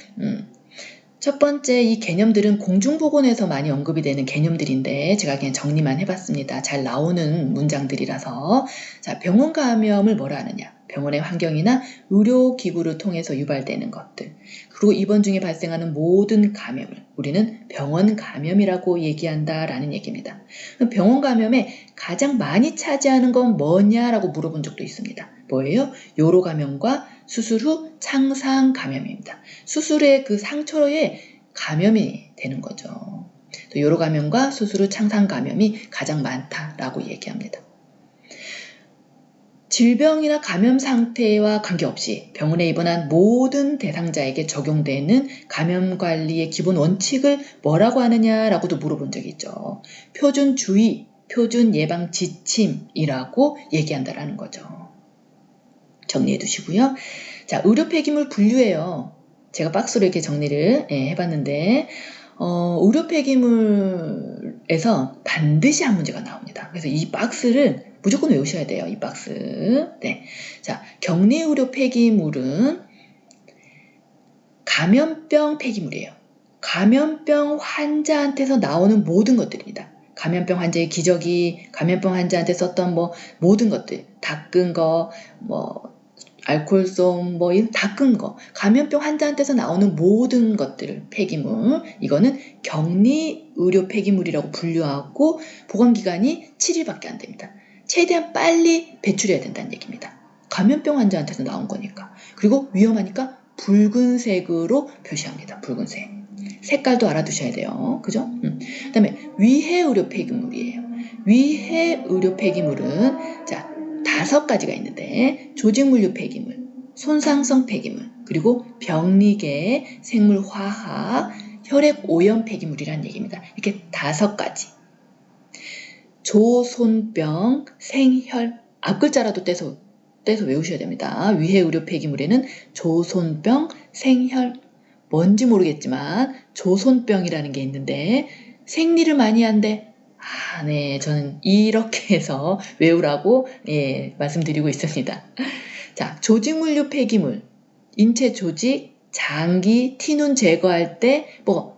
S1: 첫 번째 이 개념들은 공중보건에서 많이 언급이 되는 개념들인데 제가 그냥 정리만 해봤습니다. 잘 나오는 문장들이라서. 자, 병원 감염을 뭐라 하느냐? 병원의 환경이나 의료기구를 통해서 유발되는 것들. 그리고 입원 중에 발생하는 모든 감염을 우리는 병원 감염이라고 얘기한다라는 얘기입니다. 병원 감염에 가장 많이 차지하는 건 뭐냐라고 물어본 적도 있습니다. 뭐예요? 요로 감염과 수술 후 창상 감염입니다. 수술의 그 상처에 감염이 되는 거죠. 또 요로 감염과 수술 후 창상 감염이 가장 많다라고 얘기합니다. 질병이나 감염 상태와 관계없이 병원에 입원한 모든 대상자에게 적용되는 감염관리의 기본 원칙을 뭐라고 하느냐라고도 물어본 적이 있죠. 표준 주의, 표준 예방 지침이라고 얘기한다라는 거죠. 정리해 두시고요. 자, 의료 폐기물 분류예요. 제가 박스로 이렇게 정리를 해봤는데 의료 폐기물에서 반드시 한 문제가 나옵니다. 그래서 이 박스를 무조건 외우셔야 돼요. 이 박스. 네. 자, 격리 의료 폐기물은 감염병 폐기물이에요. 감염병 환자한테서 나오는 모든 것들입니다. 감염병 환자의 기저귀, 감염병 환자한테 썼던 모든 것들, 닦은 거, 알코올솜, 닦은 거, 감염병 환자한테서 나오는 모든 것들을 폐기물, 이거는 격리 의료 폐기물이라고 분류하고 보관기간이 7일밖에 안 됩니다. 최대한 빨리 배출해야 된다는 얘기입니다. 감염병 환자한테서 나온 거니까. 그리고 위험하니까 붉은색으로 표시합니다. 붉은색. 색깔도 알아두셔야 돼요. 그죠? 그 다음에 위해 의료 폐기물이에요. 위해 의료 폐기물은 자, 5가지가 있는데 조직물류 폐기물, 손상성 폐기물, 그리고 병리계, 생물화학, 혈액오염 폐기물이라는 얘기입니다. 이렇게 5가지. 조손병, 생혈, 앞글자라도 떼서 외우셔야 됩니다. 위해 의료 폐기물에는 조손병, 생혈, 뭔지 모르겠지만 조손병이라는 게 있는데 생리를 많이 한대. 네, 저는 이렇게 해서 외우라고 말씀드리고 있습니다. 자, 조직물류 폐기물, 인체 조직, 장기, 티눈 제거할 때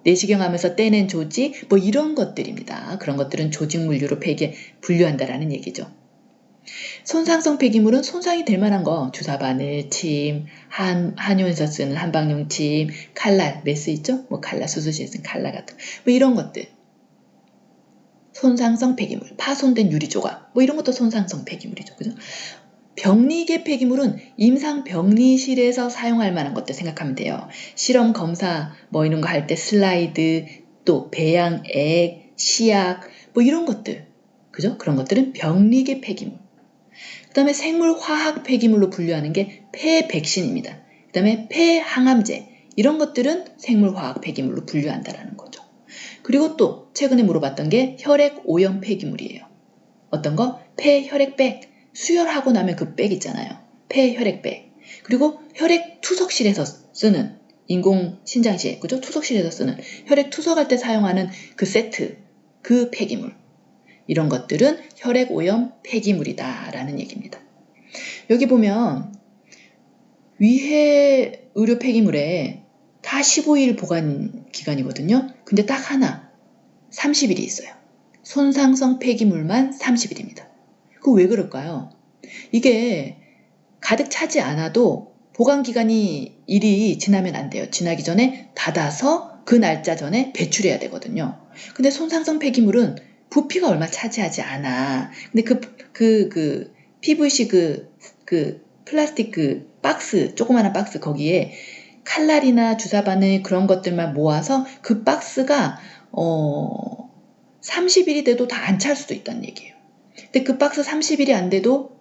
S1: 내시경 하면서 떼낸 조직, 이런 것들입니다. 그런 것들은 조직물류로 분류한다라는 얘기죠. 손상성 폐기물은 손상이 될 만한 거, 주사바늘, 침, 한의원에서 쓰는 한방용 침, 칼날, 메스 있죠? 칼날, 수술실에 쓰는 칼날 같은 이런 것들. 손상성 폐기물, 파손된 유리조각, 이런 것도 손상성 폐기물이죠. 그죠? 병리계 폐기물은 임상 병리실에서 사용할 만한 것들 생각하면 돼요. 실험 검사 이런 거 할 때 슬라이드, 또 배양액, 시약, 이런 것들. 그죠? 그런 것들은 병리계 폐기물. 그 다음에 생물화학 폐기물로 분류하는 게 폐백신입니다. 그 다음에 폐항암제, 이런 것들은 생물화학 폐기물로 분류한다라는 거죠. 그리고 또 최근에 물어봤던 게 혈액오염 폐기물이에요. 어떤 거? 폐혈액백, 수혈하고 나면 그 백 있잖아요. 폐혈액백. 그리고 혈액 투석실에서 쓰는 인공신장시에, 그죠? 투석실에서 쓰는 혈액 투석할 때 사용하는 그 세트, 그 폐기물. 이런 것들은 혈액오염 폐기물이다라는 얘기입니다. 여기 보면 위해 의료 폐기물에 다 15일 보관 기간이거든요. 근데 딱 하나 30일이 있어요. 손상성 폐기물만 30일입니다. 그거 왜 그럴까요? 이게 가득 차지 않아도 보관 기간이 일이 지나면 안 돼요. 지나기 전에 닫아서 그 날짜 전에 배출해야 되거든요. 근데 손상성 폐기물은 부피가 얼마 차지하지 않아. 근데 그 PVC 그 플라스틱 그 박스, 조그마한 박스 거기에 칼날이나 주사바늘 그런 것들만 모아서 그 박스가 30일이 돼도 다 안 찰 수도 있다는 얘기예요. 근데 그 박스 30일이 안 돼도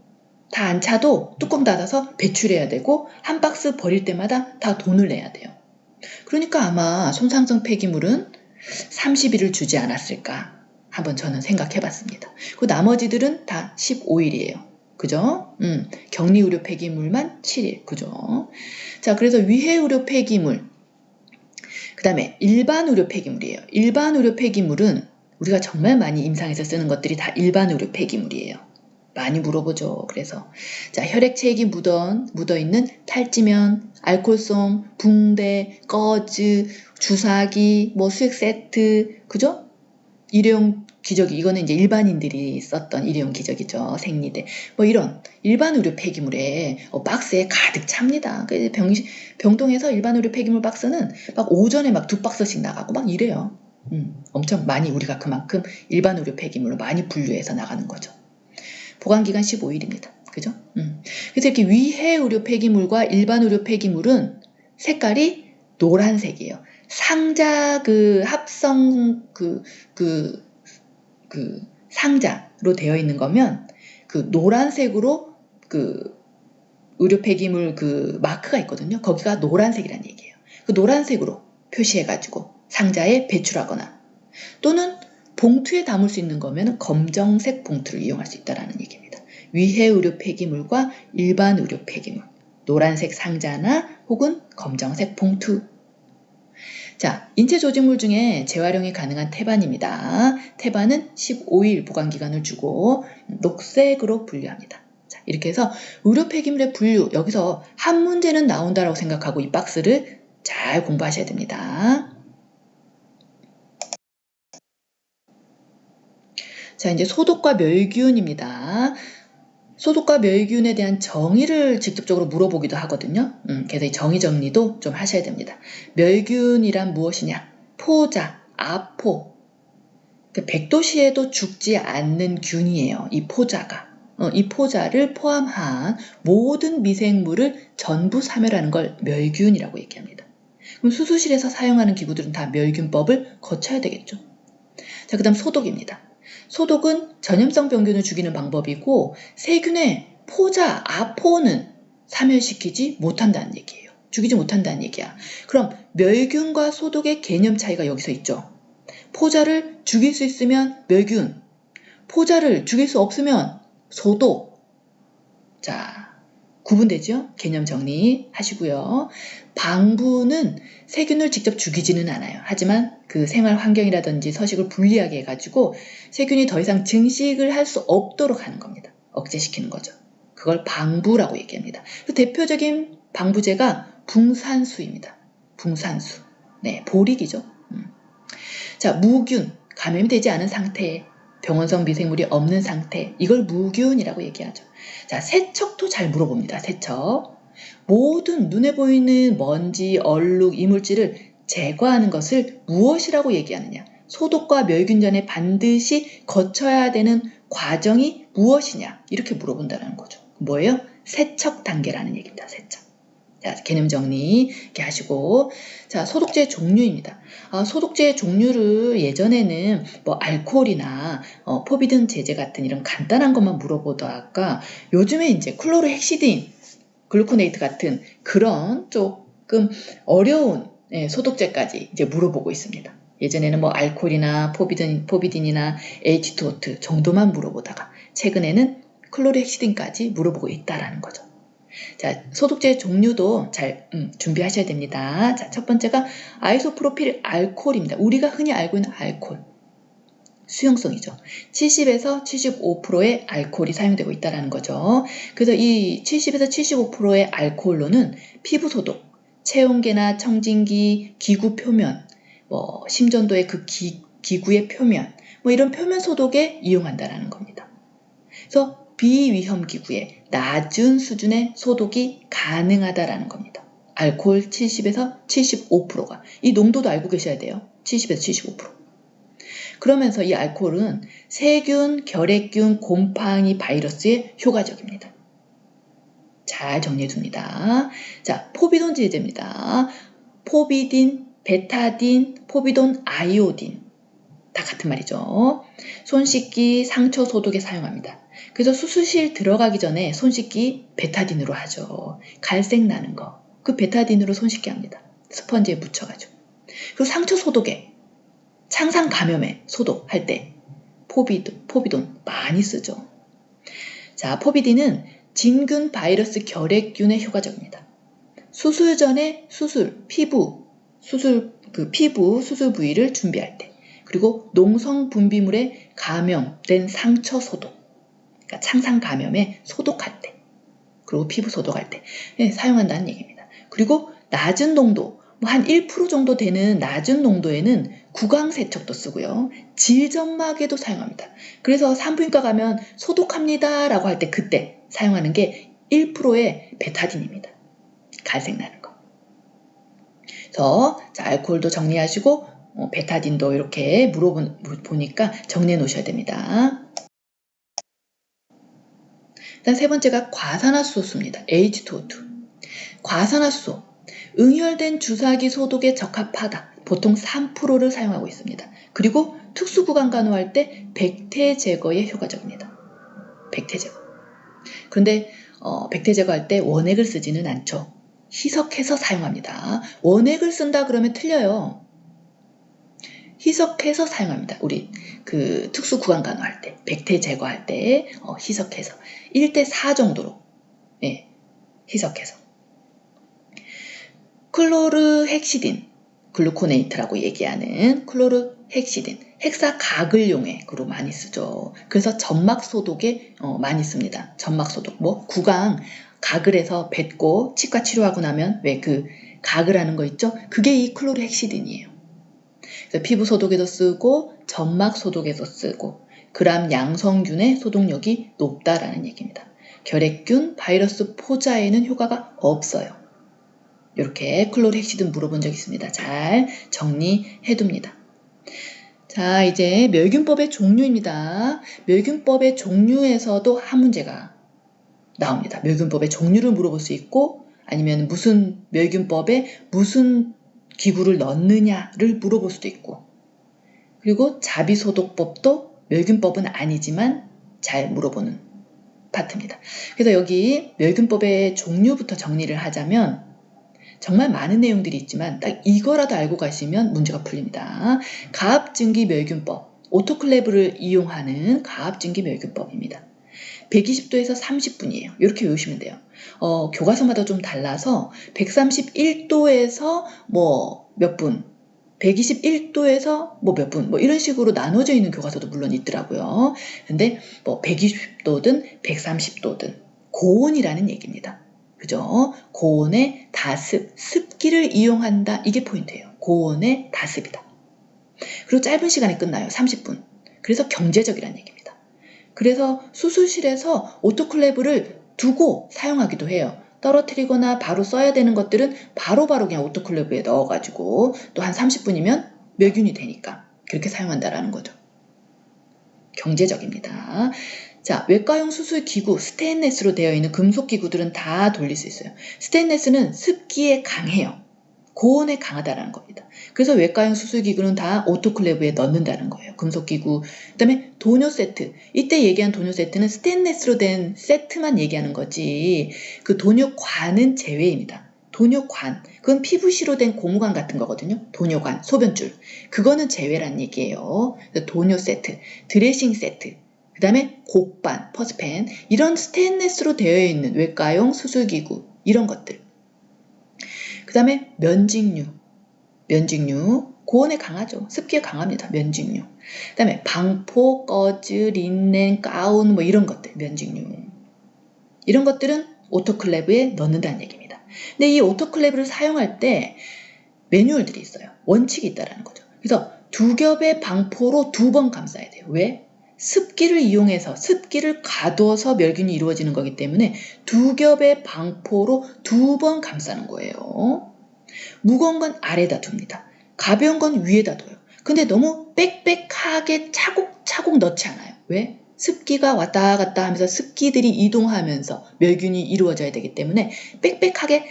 S1: 다 안 차도 뚜껑 닫아서 배출해야 되고 한 박스 버릴 때마다 다 돈을 내야 돼요. 그러니까 아마 손상성 폐기물은 30일을 주지 않았을까 한번 저는 생각해봤습니다. 그 나머지들은 다 15일이에요. 그죠? 격리 의료 폐기물만 7일. 그죠? 자, 그래서 위해 의료 폐기물. 그 다음에 일반 의료 폐기물이에요. 일반 의료 폐기물은 우리가 정말 많이 임상에서 쓰는 것들이 다 일반 의료 폐기물이에요. 많이 물어보죠. 그래서 자, 혈액체액이 묻어있는 탈지면, 알코올솜, 붕대, 거즈, 주사기, 수액 세트, 그죠? 일회용 기저귀, 이거는 이제 일반인들이 썼던 일회용 기저귀죠. 생리대. 이런 일반 의료 폐기물에 박스에 가득 찹니다. 병동에서 일반 의료 폐기물 박스는 막 오전에 막 2박스씩 나가고 막 이래요. 엄청 많이 우리가 그만큼 일반 의료 폐기물로 많이 분류해서 나가는 거죠. 보관기간 15일입니다. 그죠? 그래서 이렇게 위해 의료 폐기물과 일반 의료 폐기물은 색깔이 노란색이에요. 상자 합성 상자로 되어 있는 거면 그 노란색으로 의료 폐기물 마크가 있거든요. 거기가 노란색이란 얘기예요. 그 노란색으로 표시해가지고 상자에 배출하거나 또는 봉투에 담을 수 있는 거면 검정색 봉투를 이용할 수 있다는 얘기입니다. 위해 의료 폐기물과 일반 의료 폐기물, 노란색 상자나 혹은 검정색 봉투. 자, 인체 조직물 중에 재활용이 가능한 태반입니다. 태반은 15일 보관기간을 주고 녹색으로 분류합니다. 자, 이렇게 해서 의료 폐기물의 분류, 여기서 한 문제는 나온다고 생각하고 이 박스를 잘 공부하셔야 됩니다. 자, 이제 소독과 멸균입니다. 소독과 멸균에 대한 정의를 직접적으로 물어보기도 하거든요. 그래서 이 정의 정리도 좀 하셔야 됩니다. 멸균이란 무엇이냐? 포자, 아포. 백도시에도 죽지 않는 균이에요. 이 포자가. 이 포자를 포함한 모든 미생물을 전부 사멸하는 걸 멸균이라고 얘기합니다. 그럼 수술실에서 사용하는 기구들은 다 멸균법을 거쳐야 되겠죠. 자, 그 다음 소독입니다. 소독은 전염성 병균을 죽이는 방법이고 세균의 포자, 아포는 사멸시키지 못한다는 얘기예요. 죽이지 못한다는 얘기야. 그럼 멸균과 소독의 개념 차이가 여기서 있죠. 포자를 죽일 수 있으면 멸균, 포자를 죽일 수 없으면 소독. 자, 구분되죠? 개념 정리하시고요. 방부는 세균을 직접 죽이지는 않아요. 하지만 그 생활 환경이라든지 서식을 불리하게 해가지고 세균이 더 이상 증식을 할 수 없도록 하는 겁니다. 억제시키는 거죠. 그걸 방부라고 얘기합니다. 그 대표적인 방부제가 붕산수입니다. 붕산수. 네, 보릭이죠. 자, 무균, 감염이 되지 않은 상태, 병원성 미생물이 없는 상태, 이걸 무균이라고 얘기하죠. 자, 세척도 잘 물어봅니다. 세척. 모든 눈에 보이는 먼지, 얼룩, 이물질을 제거하는 것을 무엇이라고 얘기하느냐? 소독과 멸균 전에 반드시 거쳐야 되는 과정이 무엇이냐? 이렇게 물어본다는 거죠. 뭐예요? 세척 단계라는 얘기입니다. 세척. 자, 개념 정리 이렇게 하시고, 자, 소독제 종류입니다. 소독제 종류를 예전에는 뭐 알코올이나 포비든 제제 같은 이런 간단한 것만 물어보다가 요즘에 이제 클로르헥시딘, 글루코네이트 같은 그런 조금 어려운 소독제까지 이제 물어보고 있습니다. 예전에는 뭐 알코올이나 포비딘이나 H2O2 정도만 물어보다가 최근에는 클로르헥시딘까지 물어보고 있다라는 거죠. 자, 소독제 종류도 잘 준비하셔야 됩니다. 자, 첫 번째가 아이소프로필 알코올입니다. 우리가 흔히 알고 있는 알코올. 수용성이죠. 70에서 75%의 알코올이 사용되고 있다는 거죠. 그래서 이 70에서 75%의 알코올로는 피부 소독, 체온계나 청진기, 기구 표면, 뭐 심전도의 그 기구의 표면, 뭐 이런 표면 소독에 이용한다는 겁니다. 그래서 비위험 기구에 낮은 수준의 소독이 가능하다라는 겁니다. 알코올 70에서 75%가. 이 농도도 알고 계셔야 돼요. 70에서 75%. 그러면서 이 알코올은 세균, 결핵균, 곰팡이, 바이러스에 효과적입니다. 잘 정리해 둡니다. 자, 포비돈 제제입니다. 포비딘, 베타딘, 포비돈, 아이오딘. 다 같은 말이죠. 손 씻기, 상처 소독에 사용합니다. 그래서 수술실 들어가기 전에 손 씻기 베타딘으로 하죠. 갈색 나는 거. 그 베타딘으로 손 씻게 합니다. 스펀지에 묻혀가지고. 그리고 상처 소독에, 창상 감염에 소독할 때 포비돈 많이 쓰죠. 자, 포비딘은 진균, 바이러스, 결핵균에 효과적입니다. 수술 전에 피부 수술 부위를 준비할 때, 그리고 농성 분비물에 감염된 상처 소독, 그러니까 창상 감염에 소독할 때, 그리고 피부 소독할 때 사용한다는 얘기입니다. 그리고 낮은 농도, 뭐 한 1% 정도 되는 낮은 농도에는 구강 세척도 쓰고요. 질점막에도 사용합니다. 그래서 산부인과 가면 소독합니다 라고 할 때 그때 사용하는 게 1%의 베타딘입니다. 갈색 나는 거. 그래서 자, 알코올도 정리하시고 베타딘도 이렇게 물어보니까 정리해 놓으셔야 됩니다. 일단 세 번째가 과산화수소입니다. H2O2. 과산화수소. 응혈된 주사기 소독에 적합하다. 보통 3%를 사용하고 있습니다. 그리고 특수구강 간호할 때 백태 제거에 효과적입니다. 백태 제거. 그런데 백태 제거할 때 원액을 쓰지는 않죠. 희석해서 사용합니다. 원액을 쓴다 그러면 틀려요. 희석해서 사용합니다. 우리 그 특수 구강 간호할 때, 백태 제거할 때 희석해서 1대4 정도로 희석해서. 클로르헥시딘, 글루코네이트라고 얘기하는 클로르헥시딘, 헥사가글 용액으로 많이 쓰죠. 그래서 점막 소독에 많이 씁니다. 점막 소독, 구강 가글에서 뱉고 치과 치료하고 나면 왜 그 가글하는 거 있죠? 그게 이 클로르헥시딘이에요. 그래서 피부 소독에도 쓰고 점막 소독에도 쓰고 그람 양성균의 소독력이 높다라는 얘기입니다. 결핵균, 바이러스 포자에는 효과가 없어요. 이렇게 클로르헥시딘 물어본 적 있습니다. 잘 정리해둡니다. 자, 이제 멸균법의 종류입니다. 멸균법의 종류에서도 한 문제가 나옵니다. 멸균법의 종류를 물어볼 수 있고 아니면 무슨 멸균법에 무슨 기구를 넣느냐를 물어볼 수도 있고 그리고 자비소독법도 멸균법은 아니지만 잘 물어보는 파트입니다. 그래서 여기 멸균법의 종류부터 정리를 하자면 정말 많은 내용들이 있지만 딱 이거라도 알고 가시면 문제가 풀립니다. 가압증기 멸균법, 오토클레브를 이용하는 가압증기 멸균법입니다. 120도에서 30분이에요. 이렇게 외우시면 돼요. 교과서마다 좀 달라서 131도에서 몇 분, 121도에서 몇 분, 이런 식으로 나눠져 있는 교과서도 물론 있더라고요. 근데 120도든 130도든 고온이라는 얘기입니다. 그죠? 고온의 다습, 습기를 이용한다. 이게 포인트예요. 고온의 다습이다. 그리고 짧은 시간에 끝나요. 30분. 그래서 경제적이라는 얘기입니다. 그래서 수술실에서 오토클레브를 두고 사용하기도 해요. 떨어뜨리거나 바로 써야 되는 것들은 바로바로 그냥 오토클레브에 넣어가지고 또 한 30분이면 멸균이 되니까 그렇게 사용한다라는 거죠. 경제적입니다. 자, 외과용 수술기구, 스테인레스로 되어 있는 금속기구들은 다 돌릴 수 있어요. 스테인레스는 습기에 강해요. 고온에 강하다라는 겁니다. 그래서 외과용 수술기구는 다 오토클레브에 넣는다는 거예요. 금속기구. 그 다음에 도뇨 세트. 이때 얘기한 도뇨 세트는 스테인레스로 된 세트만 얘기하는 거지 그 도뇨관은 제외입니다. 도뇨관. 그건 PVC로 된 고무관 같은 거거든요. 도뇨관, 소변줄. 그거는 제외란 얘기예요. 도뇨 세트, 드레싱 세트. 그 다음에 곡반, 퍼스펜. 이런 스테인레스로 되어 있는 외과용 수술기구. 이런 것들. 그 다음에 면직류, 고온에 강하죠. 습기에 강합니다. 면직류. 그 다음에 방포, 꺼즈, 린넨, 가운 이런 것들, 면직류. 이런 것들은 오토클레브에 넣는다는 얘기입니다. 근데 이 오토클레브를 사용할 때 매뉴얼들이 있어요. 원칙이 있다는 거죠. 그래서 2겹의 방포로 2번 감싸야 돼요. 왜? 습기를 이용해서 습기를 가둬서 멸균이 이루어지는 거기 때문에 2겹의 방포로 2번 감싸는 거예요. 무거운 건 아래다 둡니다. 가벼운 건 위에다 둬요. 근데 너무 빽빽하게 차곡차곡 넣지 않아요. 왜? 습기가 왔다 갔다 하면서 습기들이 이동하면서 멸균이 이루어져야 되기 때문에 빽빽하게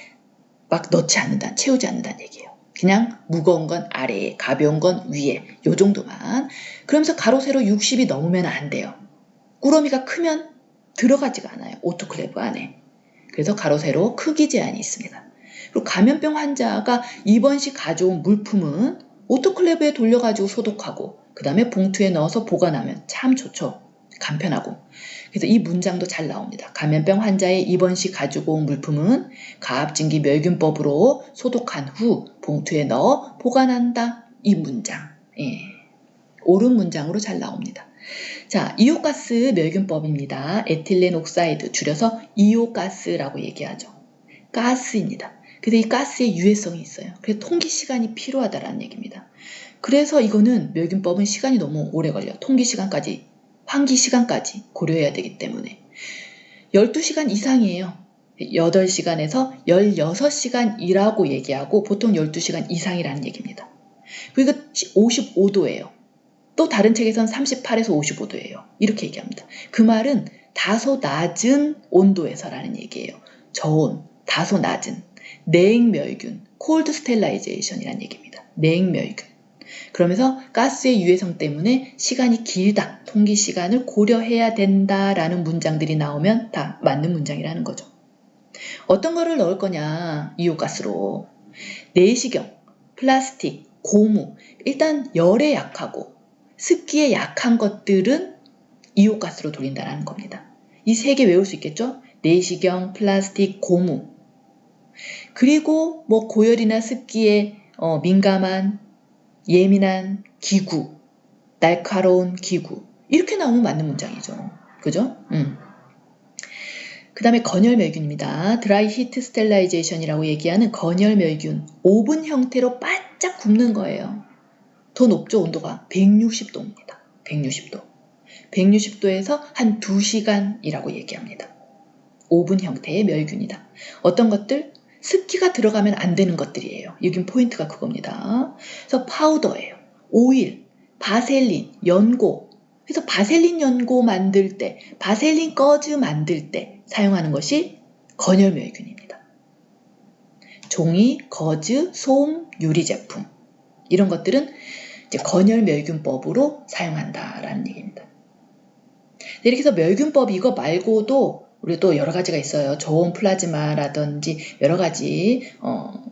S1: 막 넣지 않는다, 채우지 않는다는 얘기예요. 그냥 무거운 건 아래에, 가벼운 건 위에, 요 정도만. 그러면서 가로 세로 60이 넘으면 안 돼요. 꾸러미가 크면 들어가지가 않아요. 오토클레브 안에. 그래서 가로 세로 크기 제한이 있습니다. 그리고 감염병 환자가 입원시 가져온 물품은 오토클레브에 돌려가지고 소독하고 그 다음에 봉투에 넣어서 보관하면 참 좋죠. 간편하고. 그래서 이 문장도 잘 나옵니다. 감염병 환자의 입원시 가지고 온 물품은 가압증기 멸균법으로 소독한 후 봉투에 넣어 보관한다. 이 문장. 옳은 문장으로 잘 나옵니다. 자, 이오가스 멸균법입니다. 에틸렌 옥사이드, 줄여서 이오가스라고 얘기하죠. 가스입니다. 그래서 이 가스의 유해성이 있어요. 그래서 통기 시간이 필요하다라는 얘기입니다. 그래서 이거는 멸균법은 시간이 너무 오래 걸려요. 통기 시간까지, 환기 시간까지 고려해야 되기 때문에 12시간 이상이에요. 8시간에서 16시간이라고 얘기하고 보통 12시간 이상이라는 얘기입니다. 그리고 55도예요. 또 다른 책에서는 38에서 55도예요. 이렇게 얘기합니다. 그 말은 다소 낮은 온도에서라는 얘기예요. 저온, 다소 낮은 냉멸균, 콜드 스텔라이제이션이라는 얘기입니다. 냉멸균. 그러면서 가스의 유해성 때문에 시간이 길다, 통기 시간을 고려해야 된다라는 문장들이 나오면 다 맞는 문장이라는 거죠. 어떤 거를 넣을 거냐, 이오가스로. 내시경, 플라스틱, 고무. 일단 열에 약하고 습기에 약한 것들은 이온가스로 돌린다는 겁니다. 이 세 개 외울 수 있겠죠? 내시경, 플라스틱, 고무. 그리고 뭐 고열이나 습기에 민감한, 예민한 기구, 날카로운 기구. 이렇게 나오면 맞는 문장이죠. 그죠? 그 다음에 건열멸균입니다. 드라이 히트 스텔라이제이션이라고 얘기하는 건열멸균. 오븐 형태로 바짝 굽는 거예요. 더 높죠, 온도가. 160도입니다. 160도. 160도에서 한 2시간이라고 얘기합니다. 오븐 형태의 멸균이다. 어떤 것들? 습기가 들어가면 안 되는 것들이에요. 여긴 포인트가 그겁니다. 그래서 파우더예요. 오일, 바셀린, 연고. 그래서 바셀린 연고 만들 때, 바셀린 거즈 만들 때 사용하는 것이 건열멸균입니다. 종이, 거즈, 솜, 유리 제품. 이런 것들은 이제 건열멸균법으로 사용한다라는 얘기입니다. 이렇게 해서 멸균법 이거 말고도 우리 또 여러 가지가 있어요. 저온 플라즈마라든지 여러 가지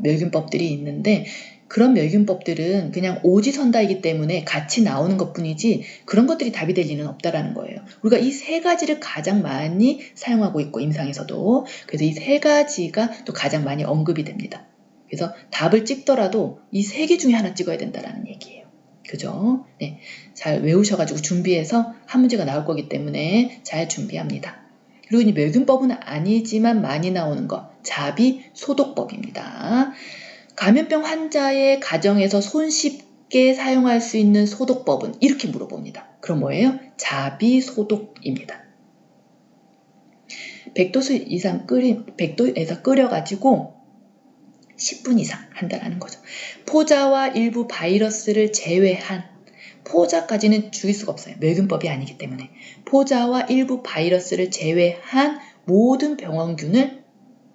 S1: 멸균법들이 있는데 그런 멸균법들은 그냥 오지선다이기 때문에 같이 나오는 것뿐이지 그런 것들이 답이 될 리는 없다라는 거예요. 우리가 이 세 가지를 가장 많이 사용하고 있고 임상에서도 그래서 이 세 가지가 또 가장 많이 언급이 됩니다. 그래서 답을 찍더라도 이 세 개 중에 하나 찍어야 된다라는 얘기예요. 그죠? 네, 잘 외우셔가지고 준비해서 한 문제가 나올 거기 때문에 잘 준비합니다. 그리고 이 멸균법은 아니지만 많이 나오는 거 자비소독법입니다. 감염병 환자의 가정에서 손쉽게 사용할 수 있는 소독법은 이렇게 물어봅니다. 그럼 뭐예요? 자비소독입니다. 100도에서 끓여가지고 10분 이상 한다는 거죠. 포자와 일부 바이러스를 제외한 포자까지는 죽일 수가 없어요. 멸균법이 아니기 때문에 포자와 일부 바이러스를 제외한 모든 병원균을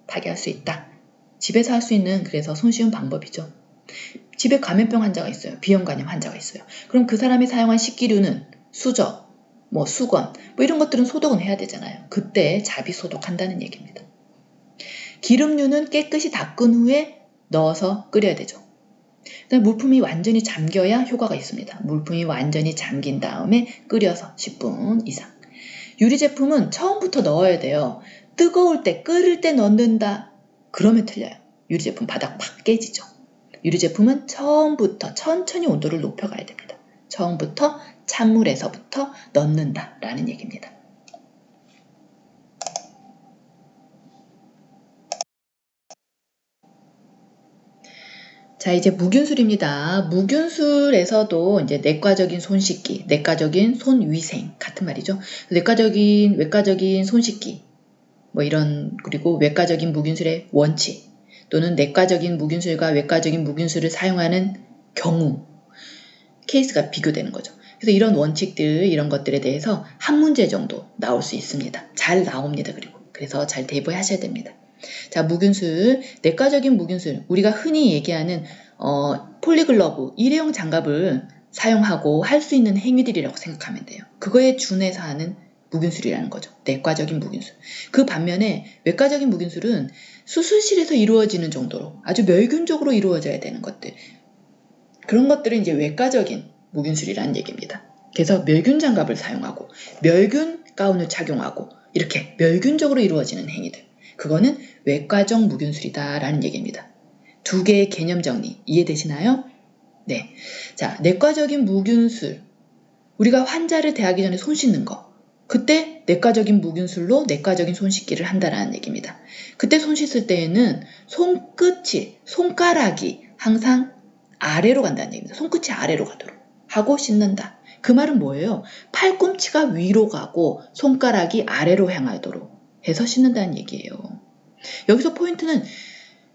S1: 파괴할 수 있다. 집에서 할 수 있는 그래서 손쉬운 방법이죠. 집에 감염병 환자가 있어요. 비형간염 환자가 있어요. 그럼 그 사람이 사용한 식기류는 수저, 뭐 수건, 뭐 이런 것들은 소독은 해야 되잖아요. 그때 자비 소독한다는 얘기입니다. 기름류는 깨끗이 닦은 후에 넣어서 끓여야 되죠. 그다음에 물품이 완전히 잠겨야 효과가 있습니다. 물품이 완전히 잠긴 다음에 끓여서 10분 이상. 유리 제품은 처음부터 넣어야 돼요. 뜨거울 때, 끓을 때 넣는다. 그러면 틀려요. 유리 제품 바닥 팍 깨지죠. 유리 제품은 처음부터 천천히 온도를 높여가야 됩니다. 처음부터 찬물에서부터 넣는다라는 얘기입니다. 자, 이제 무균술입니다. 무균술에서도 이제 내과적인 손 씻기, 내과적인 손 위생 같은 말이죠. 내과적인, 외과적인 손 씻기, 뭐 이런 그리고 외과적인 무균술의 원칙 또는 내과적인 무균술과 외과적인 무균술을 사용하는 경우 케이스가 비교되는 거죠. 그래서 이런 원칙들 이런 것들에 대해서 한 문제 정도 나올 수 있습니다. 잘 나옵니다. 그래서 잘 대비하셔야 됩니다. 자, 무균술, 내과적인 무균술, 우리가 흔히 얘기하는 폴리글러브, 일회용 장갑을 사용하고 할 수 있는 행위들이라고 생각하면 돼요. 그거에 준해서 하는 무균술이라는 거죠. 내과적인 무균술. 그 반면에 외과적인 무균술은 수술실에서 이루어지는 정도로 아주 멸균적으로 이루어져야 되는 것들. 그런 것들은 이제 외과적인 무균술이라는 얘기입니다. 그래서 멸균 장갑을 사용하고 멸균 가운을 착용하고 이렇게 멸균적으로 이루어지는 행위들. 그거는 외과적 무균술이다라는 얘기입니다. 두 개의 개념 정리 이해되시나요? 네. 자, 내과적인 무균술. 우리가 환자를 대하기 전에 손 씻는 거. 그때 내과적인 무균술로 내과적인 손 씻기를 한다는 얘기입니다. 그때 손 씻을 때에는 손가락이 항상 아래로 간다는 얘기입니다. 손끝이 아래로 가도록 하고 씻는다. 그 말은 뭐예요? 팔꿈치가 위로 가고 손가락이 아래로 향하도록 해서 씻는다는 얘기예요. 여기서 포인트는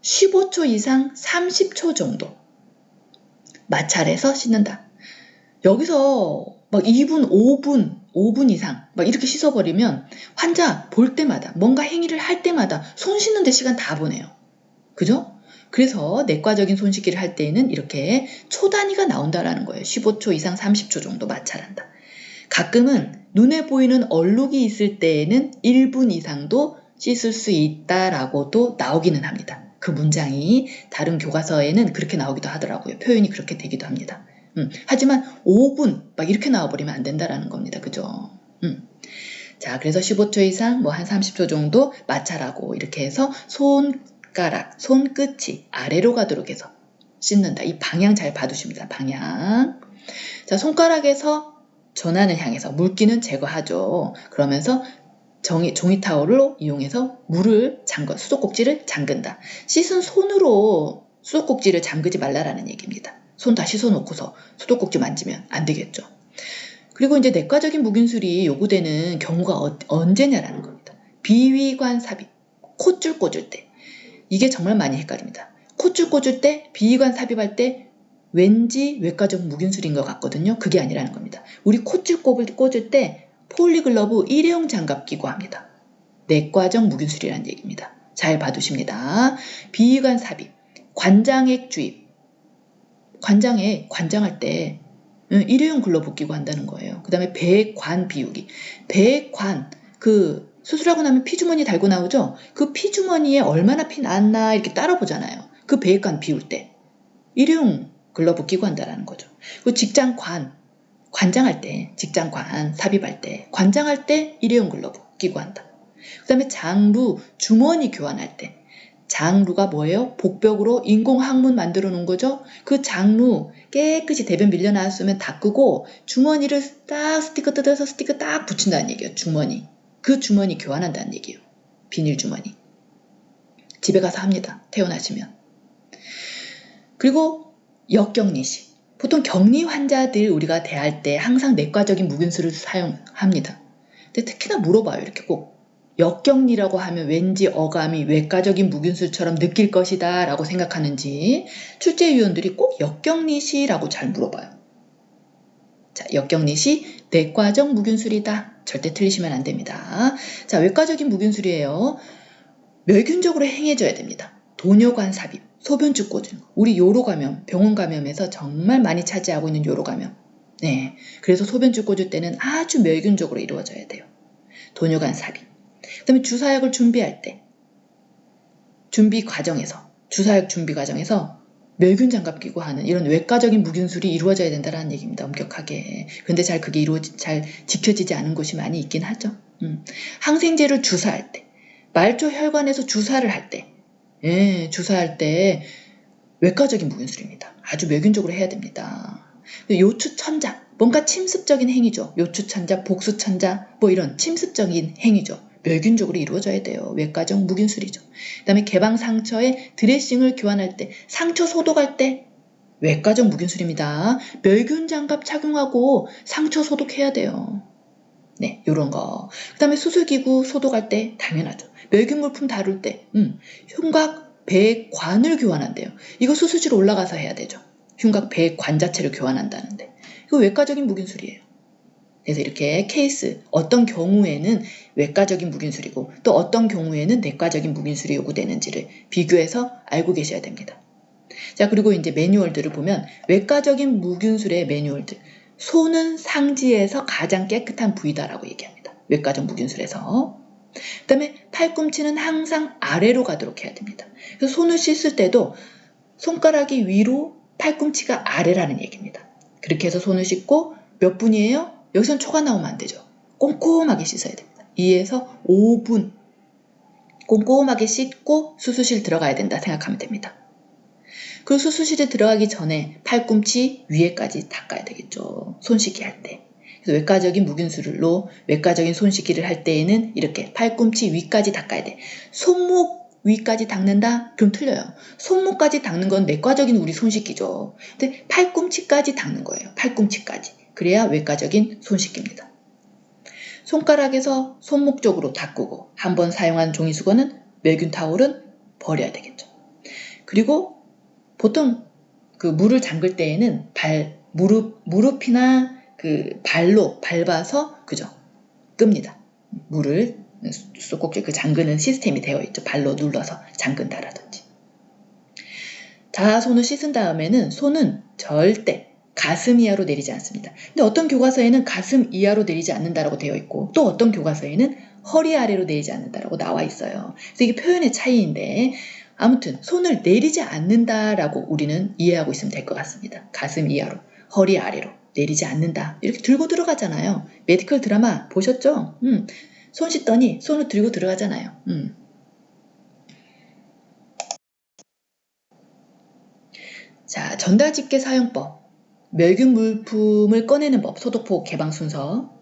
S1: 15초 이상 30초 정도 마찰해서 씻는다. 여기서 막 2분, 5분 이상 막 이렇게 씻어버리면 환자 볼 때마다 뭔가 행위를 할 때마다 손 씻는데 시간 다 보내요. 그죠? 그래서 내과적인 손 씻기를 할 때에는 이렇게 초 단위가 나온다라는 거예요. 15초 이상 30초 정도 마찰한다. 가끔은 눈에 보이는 얼룩이 있을 때에는 1분 이상도 씻을 수 있다라고도 나오기는 합니다. 그 문장이 다른 교과서에는 그렇게 나오기도 하더라고요. 표현이 그렇게 되기도 합니다. 하지만 5분 막 이렇게 나와버리면 안 된다라는 겁니다. 그죠? 자, 그래서 15초 이상 뭐 한 30초 정도 마찰하고 이렇게 해서 손가락, 손끝이 아래로 가도록 해서 씻는다. 이 방향 잘 봐두십니다. 방향. 자, 손가락에서 전환을 향해서 물기는 제거하죠. 그러면서 종이 타월로 이용해서 물을 수도꼭지를 잠근다. 씻은 손으로 수도꼭지를 잠그지 말라라는 얘기입니다. 손 다 씻어놓고서 수도꼭지 만지면 안 되겠죠. 그리고 이제 내과적인 무균술이 요구되는 경우가 언제냐라는 겁니다. 비위관 삽입, 콧줄 꽂을 때. 이게 정말 많이 헷갈립니다. 콧줄 꽂을 때, 비위관 삽입할 때 왠지 외과적 무균술인 것 같거든요. 그게 아니라는 겁니다. 우리 콧줄 꽂을 때 폴리글러브 일회용 장갑 끼고 합니다. 내과적 무균술이라는 얘기입니다. 잘 봐두십니다. 비위관 삽입, 관장액 주입. 관장할 때 일회용 글러브 끼고 한다는 거예요. 그 다음에 배관 비우기. 배관, 수술하고 나면 피주머니 달고 나오죠? 그 피주머니에 얼마나 피 났나 이렇게 따라 보잖아요. 그 배관 비울 때. 일회용 글러브 끼고 한다는 거죠. 그 관장할 때, 직장관 삽입할 때, 관장할 때 일회용 글러브 끼고 한다. 그 다음에 장루, 주머니 교환할 때. 장루가 뭐예요? 복벽으로 인공 항문 만들어 놓은 거죠? 그 장루 깨끗이 대변 밀려 나왔으면 닦고 주머니를 딱 스티커 뜯어서 스티커 딱 붙인다는 얘기예요. 주머니. 그 주머니 교환한다는 얘기예요. 비닐 주머니. 집에 가서 합니다. 퇴원하시면. 그리고 역격리식. 보통 격리 환자들 우리가 대할 때 항상 내과적인 무균술을 사용합니다. 근데 특히나 물어봐요. 이렇게 꼭. 역격리라고 하면 왠지 어감이 외과적인 무균술처럼 느낄 것이다 라고 생각하는지 출제위원들이 꼭 역격리시라고 잘 물어봐요. 자, 역격리시 내과적 무균술이다. 절대 틀리시면 안 됩니다. 자, 외과적인 무균술이에요. 멸균적으로 행해져야 됩니다. 도뇨관 삽입, 소변줄 꽂은 거. 우리 요로감염, 병원 감염에서 정말 많이 차지하고 있는 요로감염. 네, 그래서 소변줄 꽂을 때는 아주 멸균적으로 이루어져야 돼요. 도뇨관 삽입. 그 다음에 주사약을 준비할 때 주사약 준비 과정에서 멸균 장갑 끼고 하는 이런 외과적인 무균술이 이루어져야 된다는 얘기입니다. 엄격하게. 그런데 그게 잘 지켜지지 않은 곳이 많이 있긴 하죠. 항생제를 주사할 때, 말초 혈관에서 주사를 할 때, 주사할 때 외과적인 무균술입니다. 아주 멸균적으로 해야 됩니다. 요추천자, 뭔가 침습적인 행위죠. 요추천자, 복수천자, 뭐 이런 침습적인 행위죠. 멸균적으로 이루어져야 돼요. 외과적 무균술이죠. 그 다음에 개방 상처에 드레싱을 교환할 때, 상처 소독할 때 외과적 무균술입니다. 멸균 장갑 착용하고 상처 소독해야 돼요. 네, 요런 거. 그 다음에 수술기구 소독할 때 당연하죠. 멸균 물품 다룰 때 흉곽 배관을 교환한대요. 이거 수술실 올라가서 해야 되죠. 흉곽 배관 자체를 교환한다는데 이거 외과적인 무균술이에요. 그래서 이렇게 케이스, 어떤 경우에는 외과적인 무균술이고 또 어떤 경우에는 내과적인 무균술이 요구되는지를 비교해서 알고 계셔야 됩니다. 자, 그리고 이제 매뉴얼들을 보면 외과적인 무균술의 매뉴얼들. 손은 상지에서 가장 깨끗한 부위다라고 얘기합니다. 외과적 무균술에서. 그 다음에 팔꿈치는 항상 아래로 가도록 해야 됩니다. 그래서 손을 씻을 때도 손가락이 위로 팔꿈치가 아래라는 얘기입니다. 그렇게 해서 손을 씻고 몇 분이에요? 여기선 초가 나오면 안 되죠. 꼼꼼하게 씻어야 됩니다. 2에서 5분 꼼꼼하게 씻고 수술실 들어가야 된다 생각하면 됩니다. 그 수술실에 들어가기 전에 팔꿈치 위에까지 닦아야 되겠죠. 손 씻기 할 때. 그래서 외과적인 무균술로 외과적인 손 씻기를 할 때에는 이렇게 팔꿈치 위까지 닦아야 돼. 손목 위까지 닦는다? 그럼 틀려요. 손목까지 닦는 건 내과적인 우리 손 씻기죠. 근데 팔꿈치까지 닦는 거예요. 팔꿈치까지. 그래야 외과적인 손 씻기입니다. 손가락에서 손목 쪽으로 닦고 한번 사용한 종이수건은 멸균 타올은 버려야 되겠죠. 그리고 보통 그 물을 잠글 때에는 무릎이나 그 발로 밟아서 그죠? 끕니다. 물을 수도꼭지 잠그는 시스템이 되어 있죠. 발로 눌러서 잠근다라든지. 다 손을 씻은 다음에는 손은 절대 가슴 이하로 내리지 않습니다. 근데 어떤 교과서에는 가슴 이하로 내리지 않는다라고 되어 있고 또 어떤 교과서에는 허리 아래로 내리지 않는다라고 나와 있어요. 그래서 이게 표현의 차이인데 아무튼 손을 내리지 않는다라고 우리는 이해하고 있으면 될 것 같습니다. 가슴 이하로, 허리 아래로 내리지 않는다. 이렇게 들고 들어가잖아요. 메디컬 드라마 보셨죠? 손 씻더니 손을 들고 들어가잖아요. 자, 전달집게 사용법, 멸균 물품을 꺼내는 법, 소독포 개방 순서,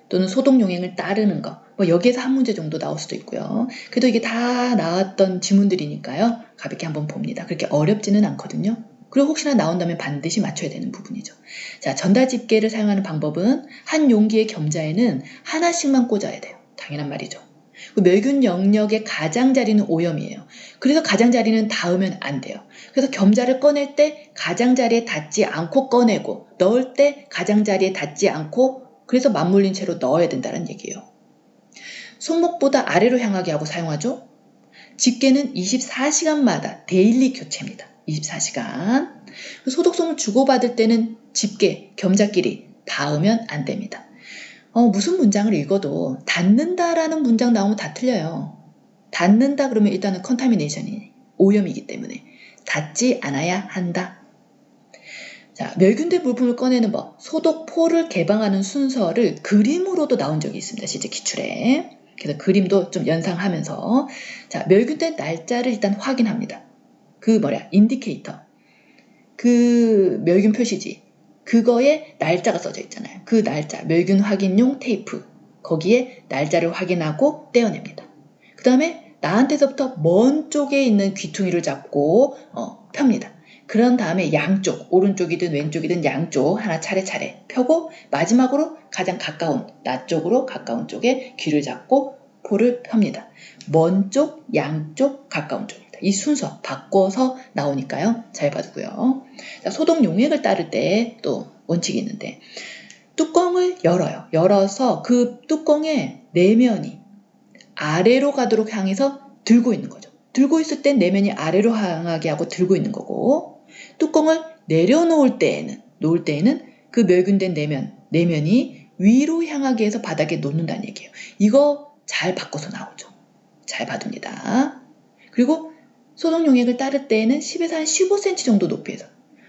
S1: 또는 소독용행을 따르는 거, 뭐 여기에서 한 문제 정도 나올 수도 있고요. 그래도 이게 다 나왔던 지문들이니까요. 가볍게 한번 봅니다. 그렇게 어렵지는 않거든요. 그리고 혹시나 나온다면 반드시 맞춰야 되는 부분이죠. 자, 전달집게를 사용하는 방법은 한 용기의 겸자에는 하나씩만 꽂아야 돼요. 당연한 말이죠. 그 멸균 영역의 가장자리는 오염이에요. 그래서 가장자리는 닿으면 안 돼요. 그래서 겸자를 꺼낼 때 가장자리에 닿지 않고 꺼내고, 넣을 때 가장자리에 닿지 않고, 그래서 맞물린 채로 넣어야 된다는 얘기예요. 손목보다 아래로 향하게 하고 사용하죠. 집게는 24시간마다 데일리 교체입니다. 24시간. 소독솜을 주고받을 때는 집게, 겸자끼리 닿으면 안 됩니다. 무슨 문장을 읽어도 닿는다라는 문장 나오면 다 틀려요. 닿는다 그러면 일단은 컨타미네이션이 오염이기 때문에 닿지 않아야 한다. 자, 멸균된 물품을 꺼내는 법, 소독포를 개방하는 순서를 그림으로도 나온 적이 있습니다. 실제 기출에. 그래서 그림도 좀 연상하면서, 자, 멸균된 날짜를 일단 확인합니다. 인디케이터. 그 멸균 표시지. 그거에 날짜가 써져 있잖아요. 그 날짜, 멸균 확인용 테이프. 거기에 날짜를 확인하고 떼어냅니다. 그 다음에 나한테서부터 먼 쪽에 있는 귀퉁이를 잡고 펴니다. 그런 다음에 양쪽, 오른쪽이든 왼쪽이든 양쪽 하나 차례차례 펴고 마지막으로 가장 가까운, 나 쪽으로 가까운 쪽에 귀를 잡고 포를 펴니다. 먼 쪽, 양쪽, 가까운 쪽입니다. 이 순서 바꿔서 나오니까요. 잘 봐두고요. 자, 소독 용액을 따를 때 또 원칙이 있는데 뚜껑을 열어요. 열어서 그 뚜껑의 내면이 아래로 가도록 향해서 들고 있는 거죠. 들고 있을 땐 내면이 아래로 향하게 하고 들고 있는 거고, 뚜껑을 내려놓을 때에는 그 멸균된 내면이 위로 향하게 해서 바닥에 놓는다는 얘기예요. 이거 잘 바꿔서 나오죠. 잘 봐둡니다. 그리고 소독 용액을 따를 때에는 10에서 한 15cm 정도 높이에서,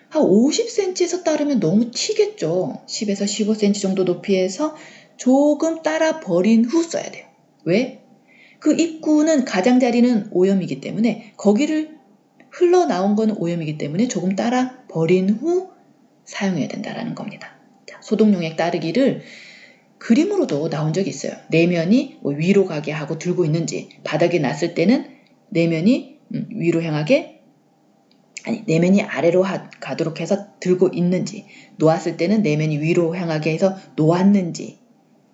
S1: 한 50cm에서 따르면 너무 튀겠죠. 10에서 15cm 정도 높이에서 조금 따라 버린 후 써야 돼요. 왜? 그 입구는 가장자리는 오염이기 때문에, 거기를 흘러나온 건 오염이기 때문에 조금 따라 버린 후 사용해야 된다는 겁니다. 자, 소독용액 따르기를 그림으로도 나온 적이 있어요. 내면이 위로 가게 하고 들고 있는지, 바닥에 놨을 때는 내면이 위로 향하게, 내면이 아래로 가도록 해서 들고 있는지, 놓았을 때는 내면이 위로 향하게 해서 놓았는지,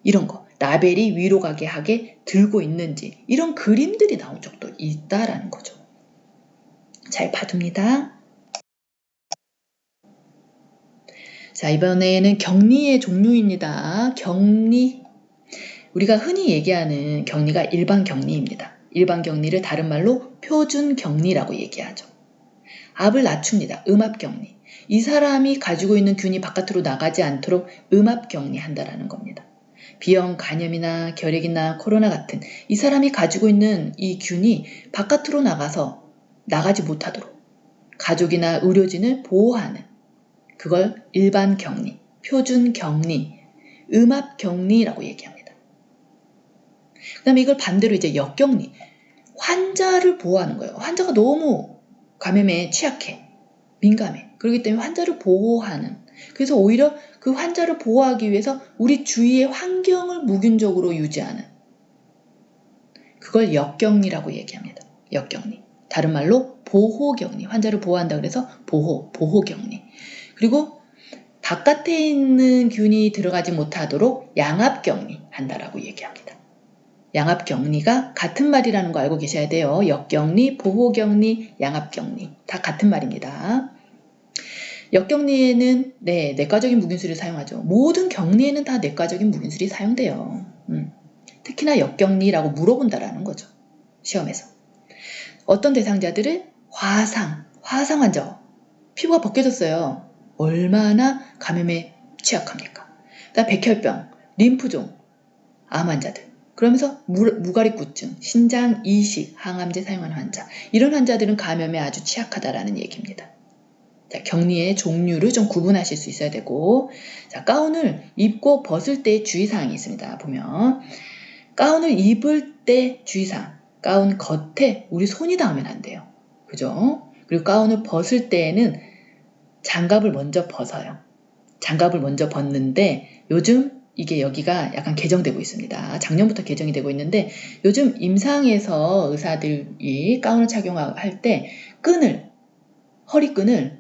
S1: 이런 거, 라벨이 위로 가게 하게 들고 있는지, 이런 그림들이 나온 적도 있다라는 거죠. 잘 봐둡니다. 자, 이번에는 격리의 종류입니다. 격리. 우리가 흔히 얘기하는 격리가 일반 격리입니다. 일반 격리를 다른 말로 표준 격리라고 얘기하죠. 압을 낮춥니다. 음압 격리. 이 사람이 가지고 있는 균이 바깥으로 나가지 않도록 음압 격리한다라는 겁니다. 비형, 간염이나 결핵이나 코로나 같은 이 사람이 가지고 있는 이 균이 바깥으로 나가지 못하도록 가족이나 의료진을 보호하는, 그걸 일반 격리, 표준 격리, 음압 격리라고 얘기합니다. 그 다음에 이걸 반대로 이제 역격리, 환자를 보호하는 거예요. 환자가 너무 감염에 취약해, 민감해. 그렇기 때문에 환자를 보호하는, 그래서 오히려 그 환자를 보호하기 위해서 우리 주위의 환경을 무균적으로 유지하는, 그걸 역격리라고 얘기합니다. 역격리. 다른 말로 보호격리. 환자를 보호한다 그래서 보호격리. 그리고 바깥에 있는 균이 들어가지 못하도록 양압격리 한다라고 얘기합니다. 양압격리가 같은 말이라는 거 알고 계셔야 돼요. 역격리, 보호격리, 양압격리. 다 같은 말입니다. 역격리에는 내과적인 무균수를 사용하죠. 모든 격리에는 다 내과적인 무균수를 사용돼요. 특히나 역격리라고 물어본다라는 거죠. 시험에서. 어떤 대상자들은 화상 환자, 피부가 벗겨졌어요. 얼마나 감염에 취약합니까? 그다음 백혈병, 림프종, 암 환자들. 그러면서 무가리구증, 신장 이식, 항암제 사용하는 환자, 이런 환자들은 감염에 아주 취약하다라는 얘기입니다. 자, 격리의 종류를 좀 구분하실 수 있어야 되고, 자, 가운을 입고 벗을 때의 주의사항이 있습니다. 보면 가운을 입을 때 주의사항, 가운 겉에 우리 손이 닿으면 안 돼요. 그죠? 그리고 가운을 벗을 때에는 장갑을 먼저 벗어요. 장갑을 먼저 벗는데 요즘 이게 여기가 약간 개정되고 있습니다. 작년부터 개정이 되고 있는데 요즘 임상에서 의사들이 가운을 착용할 때 허리끈을,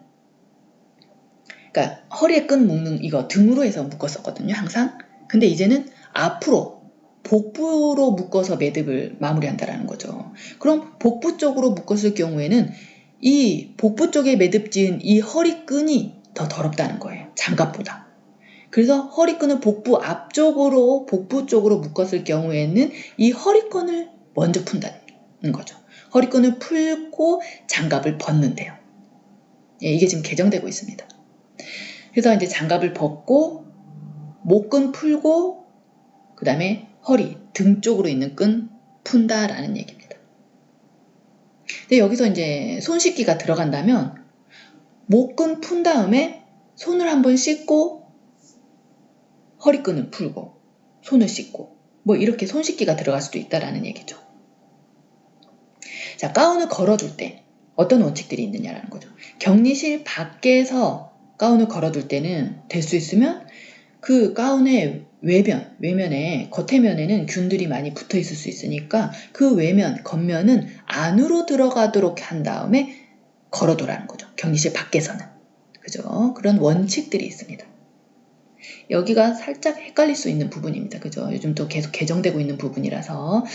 S1: 그러니까 허리에 끈 묶는 이거 등으로 해서 묶었었거든요, 항상. 근데 이제는 앞으로 복부로 묶어서 매듭을 마무리한다라는 거죠. 그럼 복부 쪽으로 묶었을 경우에는 이 복부 쪽에 매듭 지은 이 허리끈이 더 더럽다는 거예요, 장갑보다. 그래서 허리끈을 복부 앞쪽으로, 복부 쪽으로 묶었을 경우에는 이 허리끈을 먼저 푼다는 거죠. 허리끈을 풀고 장갑을 벗는데요. 예, 이게 지금 개정되고 있습니다. 그래서 이제 장갑을 벗고 목끈 풀고 그 다음에 허리, 등 쪽으로 있는 끈 푼다라는 얘기입니다. 근데 여기서 이제 손 씻기가 들어간다면 목끈 푼 다음에 손을 한번 씻고 허리끈을 풀고 손을 씻고 뭐 이렇게 손 씻기가 들어갈 수도 있다라는 얘기죠. 자, 가운을 걸어줄 때 어떤 원칙들이 있느냐라는 거죠. 격리실 밖에서 가운을 걸어둘 때는 될 수 있으면 그 가운의 외면에, 겉에면에는 균들이 많이 붙어 있을 수 있으니까 그 겉면은 안으로 들어가도록 한 다음에 걸어두라는 거죠. 격리실 밖에서는. 그죠? 그런 원칙들이 있습니다. 여기가 살짝 헷갈릴 수 있는 부분입니다. 그죠? 요즘 또 계속 개정되고 있는 부분이라서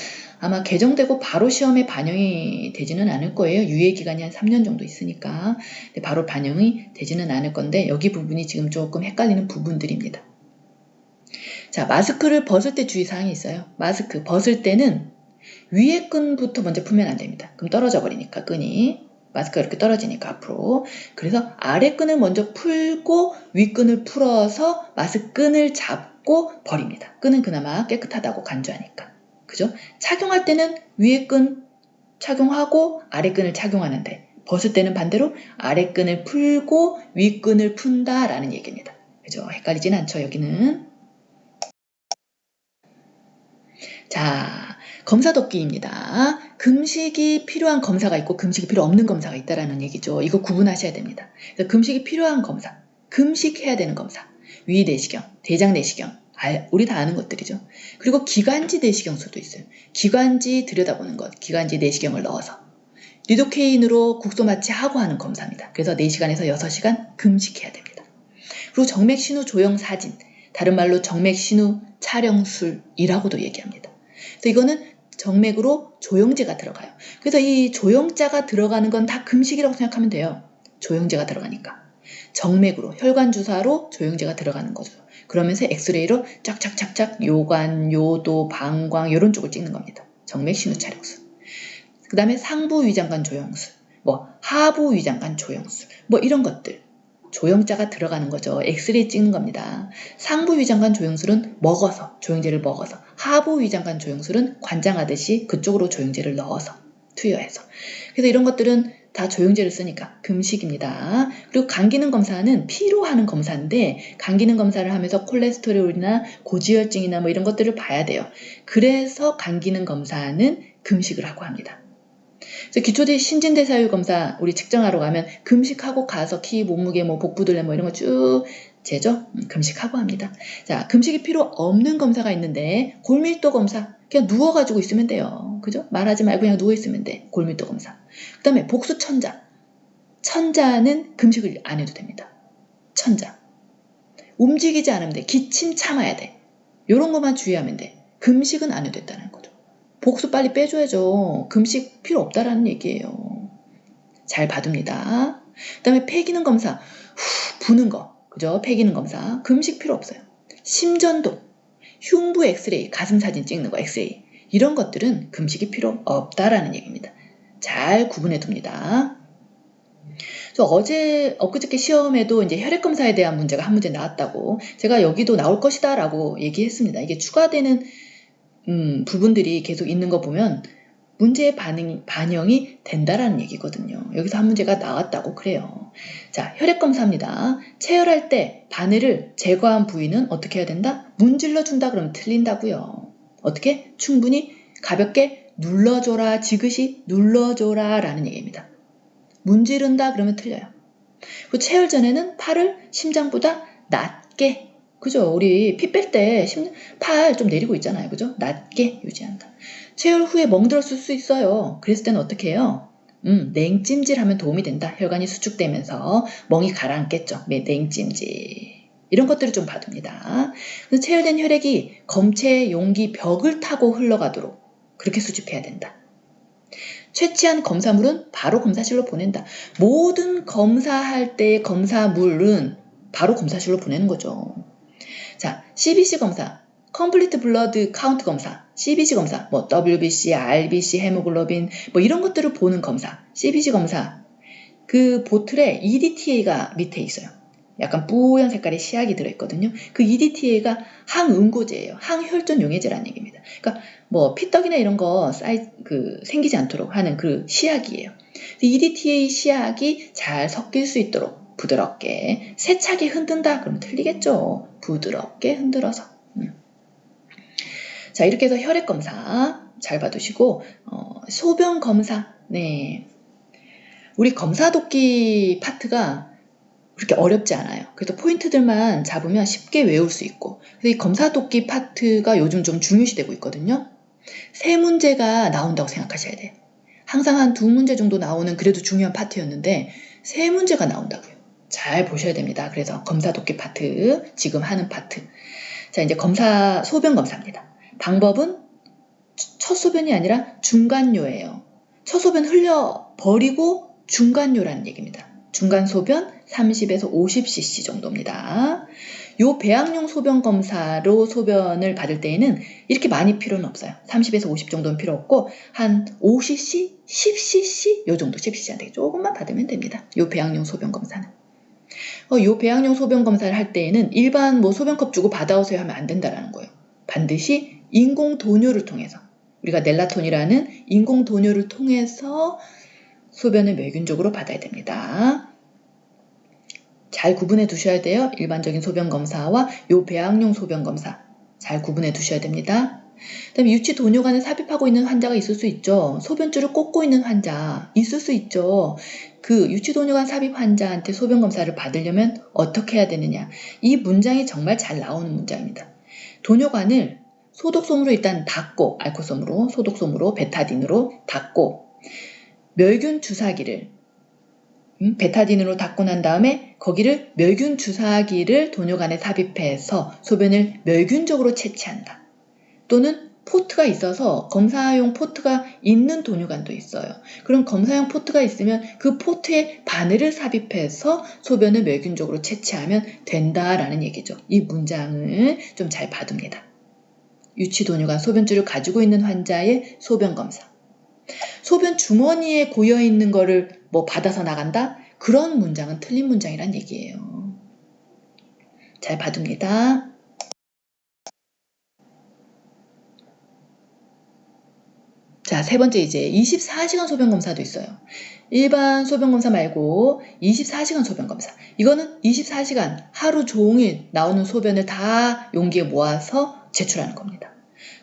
S1: 아마 개정되고 바로 시험에 반영이 되지는 않을 거예요. 유예기간이 한 3년 정도 있으니까. 바로 반영이 되지는 않을 건데 여기 부분이 지금 조금 헷갈리는 부분들입니다. 자, 마스크를 벗을 때 주의사항이 있어요. 마스크 벗을 때는 위에 끈부터 먼저 풀면 안 됩니다. 그럼 떨어져 버리니까 끈이. 마스크가 이렇게 떨어지니까 앞으로. 그래서 아래 끈을 먼저 풀고 위 끈을 풀어서 마스크 끈을 잡고 버립니다. 끈은 그나마 깨끗하다고 간주하니까. 그죠? 착용할 때는 위에 끈 착용하고 아래 끈을 착용하는데 벗을 때는 반대로 아래 끈을 풀고 위 끈을 푼다라는 얘기입니다. 그죠? 헷갈리진 않죠, 여기는. 자, 검사 돕기입니다. 금식이 필요한 검사가 있고 금식이 필요 없는 검사가 있다라는 얘기죠. 이거 구분하셔야 됩니다. 그래서 금식이 필요한 검사, 금식해야 되는 검사, 위 내시경, 대장 내시경, 우리 다 아는 것들이죠. 그리고 기관지 내시경수도 있어요. 기관지 들여다보는 것, 기관지 내시경을 넣어서 리도케인으로 국소 마취하고 하는 검사입니다. 그래서 4시간에서 6시간 금식해야 됩니다. 그리고 정맥신우 조형 사진, 다른 말로 정맥신우 촬영술이라고도 얘기합니다. 그래서 이거는 정맥으로 조영제가 들어가요. 그래서 이 조영자가 들어가는 건 다 금식이라고 생각하면 돼요. 조영제가 들어가니까. 정맥으로, 혈관 주사로 조영제가 들어가는 거죠. 그러면서 엑스레이로 쫙쫙쫙쫙 요관, 요도, 방광 이런 쪽을 찍는 겁니다. 정맥 신우 촬영술. 그 다음에 상부 위장관 조영술, 하부 위장관 조영술, 이런 것들. 조영자가 들어가는 거죠. 엑스레이 찍는 겁니다. 상부 위장관 조영술은 조영제를 먹어서, 하부 위장관 조영술은 관장하듯이 그쪽으로 조영제를 넣어서 투여해서. 그래서 이런 것들은 다 조영제를 쓰니까 금식입니다. 그리고 간 기능 검사는 피로 하는 검사인데 간 기능 검사를 하면서 콜레스테롤이나 고지혈증이나 이런 것들을 봐야 돼요. 그래서 간 기능 검사는 금식을 하고 합니다. 그래서 기초대 신진대사율 검사 우리 측정하러 가면 금식하고 가서 키, 몸무게, 복부둘레 이런 거 쭉 재죠? 금식하고 합니다. 자, 금식이 필요 없는 검사가 있는데 골밀도 검사 그냥 누워가지고 있으면 돼요. 그죠? 말하지 말고 그냥 누워있으면 돼. 골밀도 검사. 그 다음에 복수천자. 천자는 금식을 안 해도 됩니다. 천자. 움직이지 않으면 돼. 기침 참아야 돼. 이런 것만 주의하면 돼. 금식은 안 해도 된다는 거죠. 복수 빨리 빼줘야죠. 금식 필요 없다라는 얘기예요. 잘 봐둡니다. 그 다음에 폐기능 검사. 부는 거. 그죠? 폐기능 검사. 금식 필요 없어요. 심전도. 흉부 엑스레이, 가슴 사진 찍는 거 엑스레이. 이런 것들은 금식이 필요 없다라는 얘기입니다. 잘 구분해 둡니다. 엊그저께 시험에도 이제 혈액 검사에 대한 문제가 한 문제 나왔다고 제가 여기도 나올 것이다 라고 얘기했습니다. 이게 추가되는 부분들이 계속 있는 거 보면 문제의 반영이 된다라는 얘기거든요. 여기서 한 문제가 나왔다고 그래요. 자, 혈액검사입니다. 체열할 때 바늘을 제거한 부위는 어떻게 해야 된다? 문질러 준다 그러면 틀린다고요. 어떻게? 충분히 가볍게 눌러줘라, 지그시 눌러줘라 라는 얘기입니다. 문지른다 그러면 틀려요. 그 체열 전에는 팔을 심장보다 낮게, 그죠? 우리 피 뺄 때 팔 좀 내리고 있잖아요. 그죠? 낮게 유지한다. 체열 후에 멍들었을 수 있어요. 그랬을 때는 어떻게 해요? 냉찜질하면 도움이 된다. 혈관이 수축되면서 멍이 가라앉겠죠. 냉찜질. 이런 것들을 좀 봐둡니다. 그래서 체열된 혈액이 검체 용기 벽을 타고 흘러가도록 그렇게 수집해야 된다. 채취한 검사물은 바로 검사실로 보낸다. 모든 검사할 때의 검사물은 바로 검사실로 보내는 거죠. 자, CBC 검사, 컴플리트 블러드 카운트 검사, CBC 검사, 뭐 WBC, RBC, 헤모글로빈 뭐 이런 것들을 보는 검사, CBC 검사. 그 보틀에 EDTA가 밑에 있어요. 약간 뿌연 색깔의 시약이 들어있거든요. 그 EDTA가 항응고제예요. 항혈전 용해제라는 얘기입니다. 그러니까 뭐 피떡이나 이런 거 생기지 않도록 하는 그 시약이에요. EDTA 시약이 잘 섞일 수 있도록 부드럽게 세차게 흔든다 그러면 틀리겠죠. 부드럽게 흔들어서. 자, 이렇게 해서 혈액 검사 잘 봐두시고 소변 검사. 네, 우리 검사독기 파트가 그렇게 어렵지 않아요. 그래서 포인트들만 잡으면 쉽게 외울 수 있고. 그래서 이 검사독기 파트가 요즘 좀 중요시되고 있거든요. 3문제가 나온다고 생각하셔야 돼요. 항상 한 2문제 정도 나오는 그래도 중요한 파트였는데 3문제가 나온다고요. 잘 보셔야 됩니다. 그래서 검사독기 파트, 지금 하는 파트. 자, 이제 소변 검사입니다. 방법은 첫 소변이 아니라 중간요예요. 첫 소변 흘려버리고 중간요라는 얘기입니다. 중간 소변 30에서 50cc 정도입니다. 요 배양용 소변 검사로 소변을 받을 때에는 이렇게 많이 필요는 없어요. 30에서 50 정도는 필요 없고 한 5cc, 10cc 요 정도 10cc한테 조금만 받으면 됩니다. 요 배양용 소변 검사는. 요 배양용 소변 검사를 할 때에는 일반 뭐 소변컵 주고 받아오세요 하면 안 된다라는 거예요. 반드시 인공 도뇨를 통해서 우리가 넬라톤이라는 인공 도뇨를 통해서 소변을 멸균적으로 받아야 됩니다. 잘 구분해 두셔야 돼요. 일반적인 소변 검사와 요 배양용 소변 검사 잘 구분해 두셔야 됩니다. 그 다음에 유치 도뇨관을 삽입하고 있는 환자가 있을 수 있죠. 소변줄을 꽂고 있는 환자 있을 수 있죠. 그 유치 도뇨관 삽입 환자한테 소변 검사를 받으려면 어떻게 해야 되느냐. 이 문장이 정말 잘 나오는 문장입니다. 도뇨관을 소독솜으로 일단 닦고, 알코솜으로, 소독솜으로, 베타딘으로 닦고 멸균 주사기를 베타딘으로 닦고 난 다음에 거기를 멸균 주사기를 도뇨관에 삽입해서 소변을 멸균적으로 채취한다. 또는 포트가 있어서 검사용 포트가 있는 도뇨관도 있어요. 그럼 검사용 포트가 있으면 그 포트에 바늘을 삽입해서 소변을 멸균적으로 채취하면 된다라는 얘기죠. 이 문장을 좀 잘 봐둡니다. 유치 도뇨관 소변줄을 가지고 있는 환자의 소변 검사. 소변 주머니에 고여있는 거를 뭐 받아서 나간다? 그런 문장은 틀린 문장이란 얘기예요. 잘 봐둡니다. 자, 세 번째 이제 24시간 소변 검사도 있어요. 일반 소변 검사 말고 24시간 소변 검사. 이거는 24시간 하루 종일 나오는 소변을 다 용기에 모아서 제출하는 겁니다.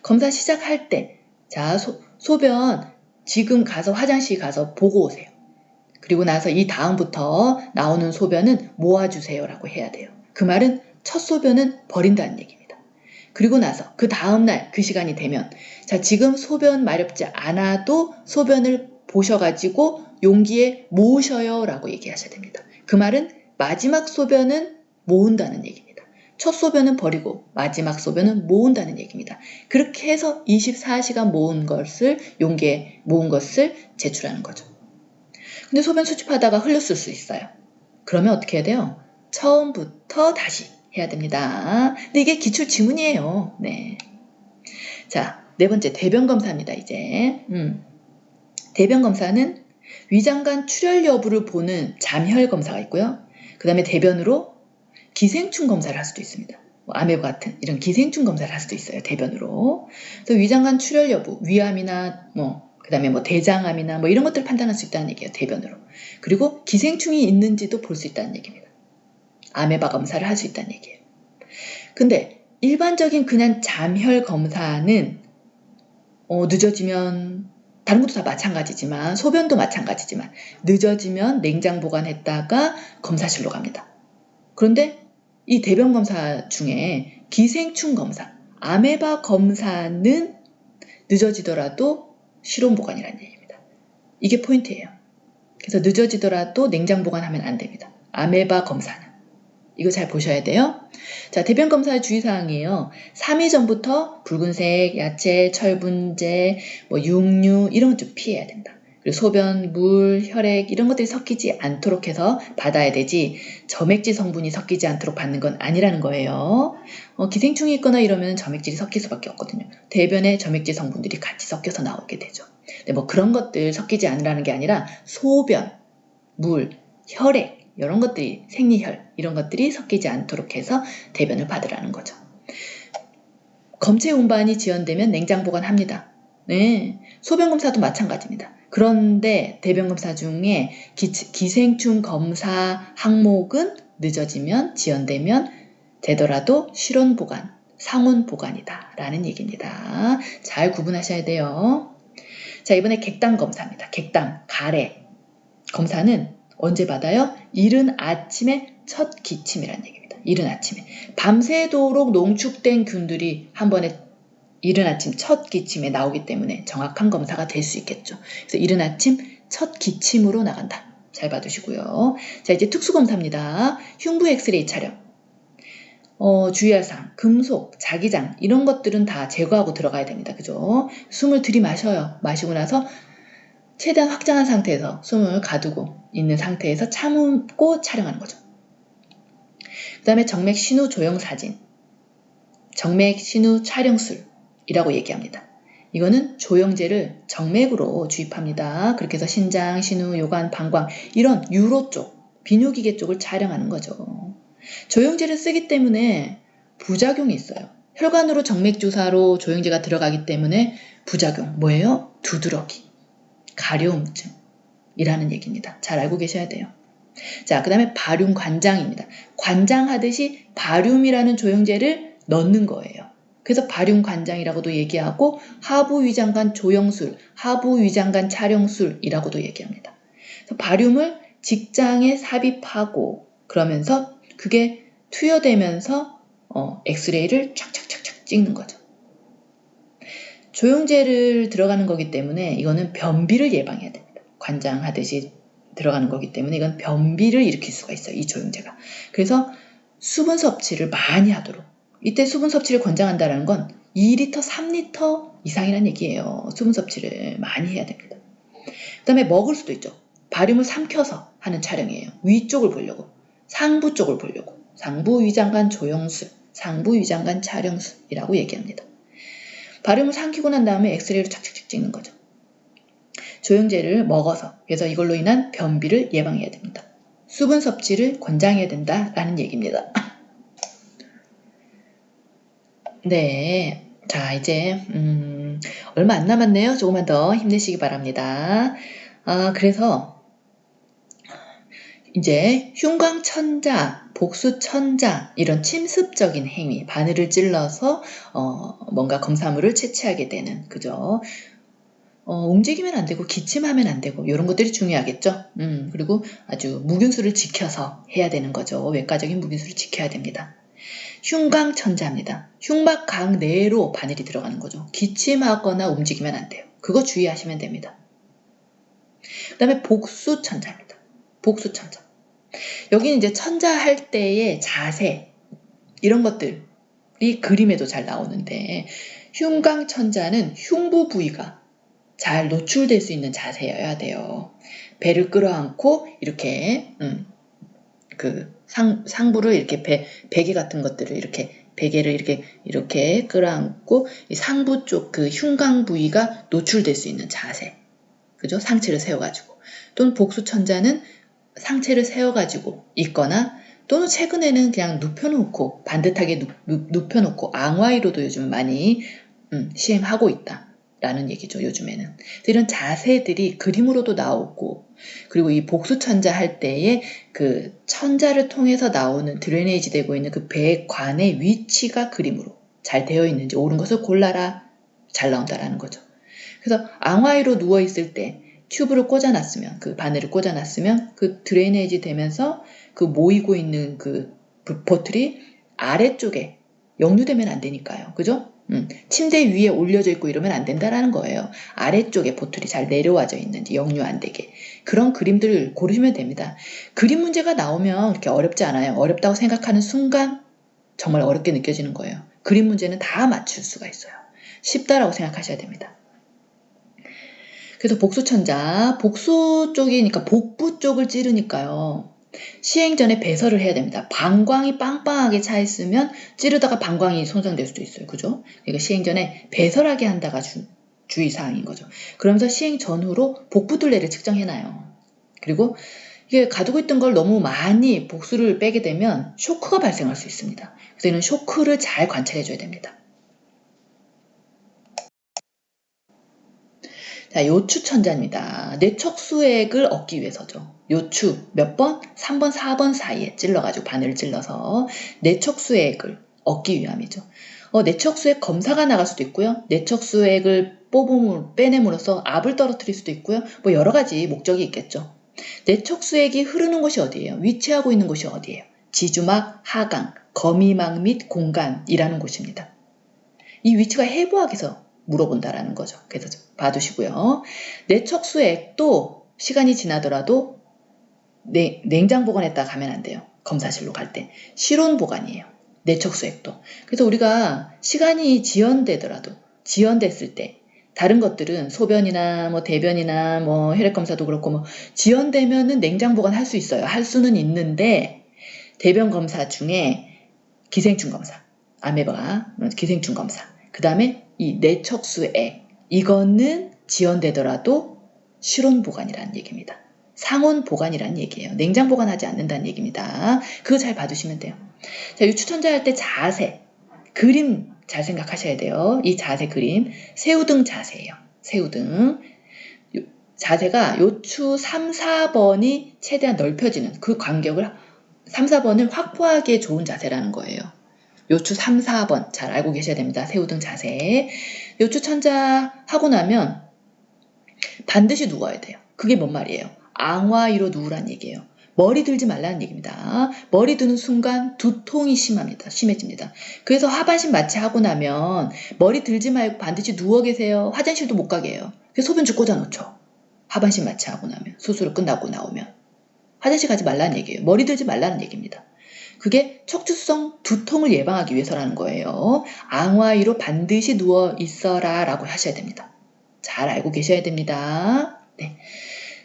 S1: 검사 시작할 때, 자, 소변 지금 가서 화장실 가서 보고 오세요. 그리고 나서 이 다음부터 나오는 소변은 모아주세요라고 해야 돼요. 그 말은 첫 소변은 버린다는 얘기입니다. 그리고 나서 그 다음날 그 시간이 되면 자, 지금 소변 마렵지 않아도 소변을 보셔가지고 용기에 모으셔요 라고 얘기하셔야 됩니다. 그 말은 마지막 소변은 모은다는 얘기입니다. 첫 소변은 버리고 마지막 소변은 모은다는 얘기입니다. 그렇게 해서 24시간 모은 것을 용기에 모은 것을 제출하는 거죠. 근데 소변 수집하다가 흘렸을 수 있어요. 그러면 어떻게 해야 돼요? 처음부터 다시 해야 됩니다. 근데 이게 기출 지문이에요. 네. 자, 네 번째 대변 검사입니다. 이제 대변 검사는 위장관 출혈 여부를 보는 잠혈 검사가 있고요. 그 다음에 대변으로 기생충 검사를 할 수도 있습니다. 뭐 아메바 같은 이런 기생충 검사를 할 수도 있어요. 대변으로. 그래서 위장관 출혈 여부, 위암이나 그다음에 대장암이나 이런 것들을 판단할 수 있다는 얘기예요. 대변으로. 그리고 기생충이 있는지도 볼 수 있다는 얘기입니다. 아메바 검사를 할 수 있다는 얘기예요. 근데 일반적인 그냥 잠혈 검사는 늦어지면 다른 것도 다 마찬가지지만 소변도 마찬가지지만 늦어지면 냉장 보관했다가 검사실로 갑니다. 그런데 이 대변 검사 중에 기생충 검사, 아메바 검사는 늦어지더라도 실온 보관이라는 얘기입니다. 이게 포인트예요. 그래서 늦어지더라도 냉장 보관하면 안 됩니다. 아메바 검사는. 이거 잘 보셔야 돼요. 자, 대변 검사의 주의사항이에요. 3일 전부터 붉은색 야채, 철분제, 육류 이런 것 좀 피해야 된다. 그리고 소변, 물, 혈액 이런 것들이 섞이지 않도록 해서 받아야 되지 점액질 성분이 섞이지 않도록 받는 건 아니라는 거예요. 기생충이 있거나 이러면 점액질이 섞일 수밖에 없거든요. 대변에 점액질 성분들이 같이 섞여서 나오게 되죠. 근데 그런 것들 섞이지 않으라는 게 아니라 소변, 물, 혈액 이런 것들이 생리혈 이런 것들이 섞이지 않도록 해서 대변을 받으라는 거죠. 검체 운반이 지연되면 냉장 보관합니다. 네, 소변 검사도 마찬가지입니다. 그런데 대변 검사 중에 기생충 검사 항목은 늦어지면 지연되면 되더라도 실온 보관, 상온 보관이다 라는 얘기입니다. 잘 구분하셔야 돼요. 자, 이번에 객당 검사입니다. 객당, 가래 검사는 언제 받아요? 이른 아침에 첫 기침이라는 얘기입니다. 이른 아침에. 밤새도록 농축된 균들이 한 번에 이른 아침 첫 기침에 나오기 때문에 정확한 검사가 될 수 있겠죠. 그래서 이른 아침 첫 기침으로 나간다. 잘 봐두시고요. 자, 이제 특수검사입니다. 흉부 엑스레이 촬영. 주의할 사항, 금속, 자기장 이런 것들은 다 제거하고 들어가야 됩니다. 그죠? 숨을 들이마셔요. 마시고 나서 최대한 확장한 상태에서 숨을 가두고 있는 상태에서 참고 촬영하는 거죠. 그 다음에 정맥 신우 조형 사진, 정맥 신우 촬영술이라고 얘기합니다. 이거는 조형제를 정맥으로 주입합니다. 그렇게 해서 신장, 신우, 요관, 방광 이런 유로 쪽, 비뇨기계 쪽을 촬영하는 거죠. 조형제를 쓰기 때문에 부작용이 있어요. 혈관으로 정맥 주사로 조형제가 들어가기 때문에 부작용 뭐예요? 두드러기. 가려움증이라는 얘기입니다. 잘 알고 계셔야 돼요. 자, 그 다음에 바륨 관장입니다. 관장하듯이 바륨이라는 조형제를 넣는 거예요. 그래서 바륨 관장이라고도 얘기하고 하부 위장관 조형술, 하부 위장관 촬영술이라고도 얘기합니다. 그래서 바륨을 직장에 삽입하고 그러면서 그게 투여되면서 엑스레이를 착착착착 찍는 거죠. 조형제를 들어가는 거기 때문에 이거는 변비를 예방해야 됩니다. 관장하듯이 들어가는 거기 때문에 이건 변비를 일으킬 수가 있어요. 이 조형제가. 그래서 수분 섭취를 많이 하도록. 이때 수분 섭취를 권장한다는 건 2리터, 3리터 이상이란 얘기예요. 수분 섭취를 많이 해야 됩니다. 그 다음에 먹을 수도 있죠. 바륨을 삼켜서 하는 촬영이에요. 위쪽을 보려고. 상부 쪽을 보려고. 상부 위장관 조형술, 상부 위장관 촬영술이라고 얘기합니다. 바륨을 삼키고 난 다음에 엑스레이로 착착착 찍는 거죠. 조형제를 먹어서 그래서 이걸로 인한 변비를 예방해야 됩니다. 수분 섭취를 권장해야 된다라는 얘기입니다. 네, 자 이제 얼마 안 남았네요. 조금만 더 힘내시기 바랍니다. 그래서 이제 흉광천자, 복수천자 이런 침습적인 행위, 바늘을 찔러서 뭔가 검사물을 채취하게 되는 그죠? 움직이면 안 되고 기침하면 안 되고 이런 것들이 중요하겠죠. 그리고 아주 무균수를 지켜서 해야 되는 거죠. 외과적인 무균수를 지켜야 됩니다. 흉광천자입니다. 흉막강 내로 바늘이 들어가는 거죠. 기침하거나 움직이면 안 돼요. 그거 주의하시면 됩니다. 그 다음에 복수천자입니다. 복수천자. 여기는 이제 천자 할 때의 자세 이런 것들이 그림에도 잘 나오는데 흉광천자는 흉부 부위가 잘 노출될 수 있는 자세여야 돼요. 배를 끌어안고 이렇게 상부를 이렇게 베개 같은 것들을 이렇게 베개를 이렇게 끌어안고 이 상부 쪽 그 흉곽 부위가 노출될 수 있는 자세. 그죠? 상체를 세워가지고 또는 복수천자는 상체를 세워가지고 있거나 또는 최근에는 그냥 눕혀놓고 반듯하게 눕혀놓고 앙와이로도 요즘 많이 시행하고 있다라는 얘기죠. 요즘에는. 이런 자세들이 그림으로도 나오고 그리고 이 복수천자 할 때에 그 천자를 통해서 나오는 드레네이지 되고 있는 그 배관의 위치가 그림으로 잘 되어 있는지 옳은 것을 골라라 잘 나온다라는 거죠. 그래서 앙와이로 누워있을 때 튜브를 꽂아놨으면 그 바늘을 꽂아놨으면 그 드레이네이지 되면서 그 모이고 있는 그 보틀이 아래쪽에 역류되면 안 되니까요. 그죠? 침대 위에 올려져 있고 이러면 안 된다라는 거예요. 아래쪽에 보틀이 잘 내려와져 있는지 역류 안 되게. 그런 그림들을 고르시면 됩니다. 그림 문제가 나오면 그렇게 어렵지 않아요. 어렵다고 생각하는 순간 정말 어렵게 느껴지는 거예요. 그림 문제는 다 맞출 수가 있어요. 쉽다라고 생각하셔야 됩니다. 그래서 복수천자, 복수 쪽이니까 복부 쪽을 찌르니까요. 시행 전에 배설을 해야 됩니다. 방광이 빵빵하게 차 있으면 찌르다가 방광이 손상될 수도 있어요. 그죠? 그러니까 시행 전에 배설하게 한다가 주의사항인 거죠. 그러면서 시행 전후로 복부 둘레를 측정해놔요. 그리고 이게 가지고 있던 걸 너무 많이 복수를 빼게 되면 쇼크가 발생할 수 있습니다. 그래서 이런 쇼크를 잘 관찰해줘야 됩니다. 자, 요추천자입니다. 뇌척수액을 얻기 위해서죠. 요추 몇 번? 3번, 4번 사이에 찔러가지고 바늘을 찔러서 뇌척수액을 얻기 위함이죠. 뇌척수액 검사가 나갈 수도 있고요. 뇌척수액을 빼냄으로써 압을 떨어뜨릴 수도 있고요. 뭐 여러 가지 목적이 있겠죠. 뇌척수액이 흐르는 곳이 어디예요? 위치하고 있는 곳이 어디예요? 지주막, 하강, 거미막 및 공간이라는 곳입니다. 이 위치가 해부학에서 물어본다라는 거죠. 그래서 봐두시고요. 뇌척수액도 시간이 지나더라도 냉장 보관했다 가면 안 돼요. 검사실로 갈 때. 실온 보관이에요. 뇌척수액도. 그래서 우리가 시간이 지연됐을 때 다른 것들은 소변이나 뭐 대변이나 뭐 혈액 검사도 그렇고 뭐 지연되면은 냉장 보관할 수 있어요. 할 수는 있는데 대변 검사 중에 기생충 검사, 아메바 기생충 검사, 그 다음에 이 뇌척수액 이거는 지연되더라도 실온 보관이라는 얘기입니다. 상온 보관이라는 얘기예요. 냉장 보관하지 않는다는 얘기입니다. 그거 잘 봐두시면 돼요. 자, 유추천자 할 때 자세, 그림 잘 생각하셔야 돼요. 이 자세 그림, 새우등 자세예요. 새우등. 자세가 요추 3, 4번이 최대한 넓혀지는 그 간격을 3, 4번을 확보하기에 좋은 자세라는 거예요. 요추 3, 4번 잘 알고 계셔야 됩니다. 새우등 자세. 요추 천자 하고 나면 반드시 누워야 돼요. 그게 뭔 말이에요? 앙와이로 누우란 얘기예요. 머리 들지 말라는 얘기입니다. 머리 드는 순간 두통이 심해집니다. 그래서 하반신 마취하고 나면 머리 들지 말고 반드시 누워 계세요. 화장실도 못 가게 해요. 그래서 소변줄 꽂아놓죠. 하반신 마취하고 나면 수술을 끝나고 나오면 화장실 가지 말라는 얘기예요. 머리 들지 말라는 얘기입니다. 그게 척추성 두통을 예방하기 위해서라는 거예요. 앙와이로 반드시 누워 있어라 라고 하셔야 됩니다. 잘 알고 계셔야 됩니다. 네.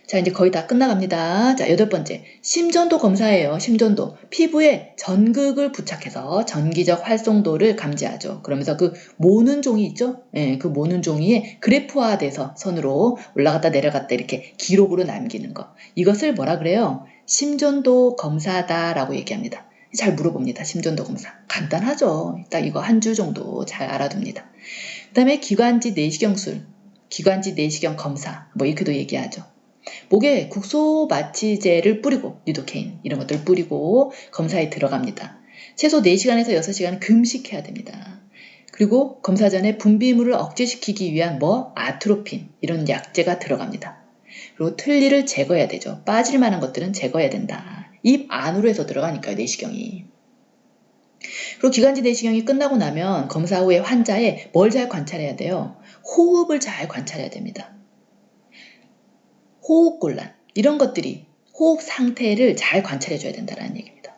S1: 자, 이제 거의 다 끝나갑니다. 자, 8번째. 심전도 검사예요. 심전도. 피부에 전극을 부착해서 전기적 활성도를 감지하죠. 그러면서 그 모는 종이 있죠? 네, 그 모는 종이에 그래프화돼서 선으로 올라갔다 내려갔다 이렇게 기록으로 남기는 거. 이것을 뭐라 그래요? 심전도 검사다라고 얘기합니다. 잘 물어봅니다. 심전도 검사. 간단하죠. 딱 이거 한 주 정도 잘 알아둡니다. 그 다음에 기관지 내시경술, 기관지 내시경 검사, 뭐 이렇게도 얘기하죠. 목에 국소 마취제를 뿌리고 리도케인 이런 것들 뿌리고 검사에 들어갑니다. 최소 4시간에서 6시간 금식해야 됩니다. 그리고 검사 전에 분비물을 억제시키기 위한 아트로핀 이런 약제가 들어갑니다. 그리고 틀니를 제거해야 되죠. 빠질 만한 것들은 제거해야 된다. 입 안으로 해서 들어가니까요. 내시경이. 그리고 기관지 내시경이 끝나고 나면 검사 후에 환자의 뭘 잘 관찰해야 돼요? 호흡을 잘 관찰해야 됩니다. 호흡곤란 이런 것들이 호흡 상태를 잘 관찰해줘야 된다는 얘기입니다.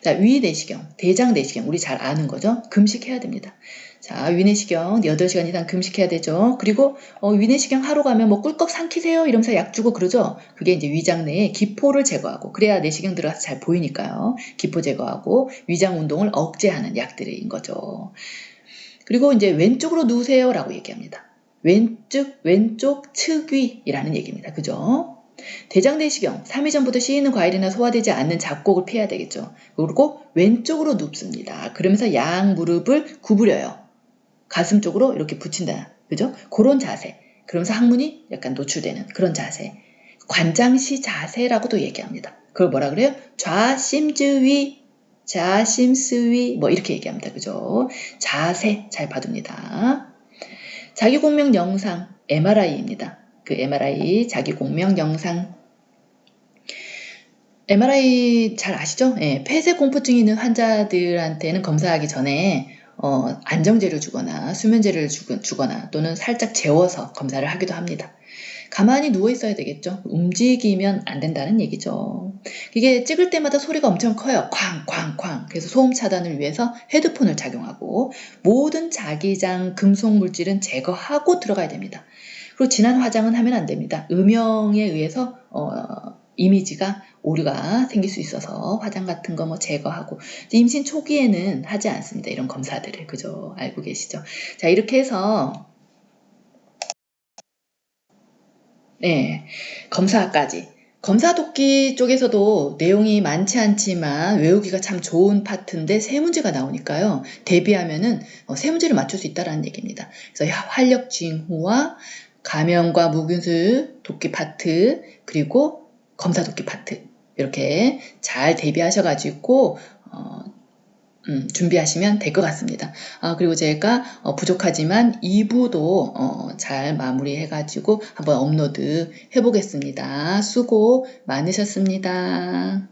S1: 자, 위내시경, 대장내시경 우리 잘 아는 거죠? 금식해야 됩니다. 자, 위내시경 8시간 이상 금식해야 되죠. 그리고 위내시경 하러 가면 꿀꺽 삼키세요 이러면서 약 주고 그러죠. 그게 이제 위장 내에 기포를 제거하고 그래야 내시경 들어가서 잘 보이니까요. 기포 제거하고 위장 운동을 억제하는 약들인 거죠. 그리고 이제 왼쪽으로 누우세요 라고 얘기합니다. 왼쪽 측위라는 얘기입니다. 그죠? 대장내시경, 3일 전부터 씌이는 과일이나 소화되지 않는 잡곡을 피해야 되겠죠. 그리고 왼쪽으로 눕습니다. 그러면서 양 무릎을 구부려요. 가슴 쪽으로 이렇게 붙인다. 그죠? 그런 자세. 그러면서 항문이 약간 노출되는 그런 자세. 관장시 자세라고도 얘기합니다. 그걸 뭐라 그래요? 좌심즈위, 좌심스위 뭐 이렇게 얘기합니다. 그죠? 자세 잘 봐둡니다. 자기공명 영상 MRI입니다. 그 MRI 자기공명 영상 MRI 잘 아시죠? 예, 폐쇄공포증이 있는 환자들한테는 검사하기 전에 안정제를 주거나 수면제를 주거나 또는 살짝 재워서 검사를 하기도 합니다. 가만히 누워 있어야 되겠죠. 움직이면 안 된다는 얘기죠. 이게 찍을 때마다 소리가 엄청 커요. 쾅쾅쾅. 그래서 소음 차단을 위해서 헤드폰을 착용하고 모든 자기장 금속 물질은 제거하고 들어가야 됩니다. 그리고 진한 화장은 하면 안 됩니다. 음영에 의해서 이미지가 오류가 생길 수 있어서 화장 같은 거 뭐 제거하고 임신 초기에는 하지 않습니다. 이런 검사들을. 그죠? 알고 계시죠? 자, 이렇게 해서 네, 검사까지. 검사독기 쪽에서도 내용이 많지 않지만 외우기가 참 좋은 파트인데 세 문제가 나오니까요. 대비하면은 세 문제를 맞출 수 있다는 얘기입니다. 그래서 활력 징후와 감염과 무균술 독기 파트 그리고 검사독기 파트 이렇게 잘 대비하셔가지고 준비하시면 될 것 같습니다. 그리고 제가 부족하지만 2부도 잘 마무리해가지고 한번 업로드 해보겠습니다. 수고 많으셨습니다.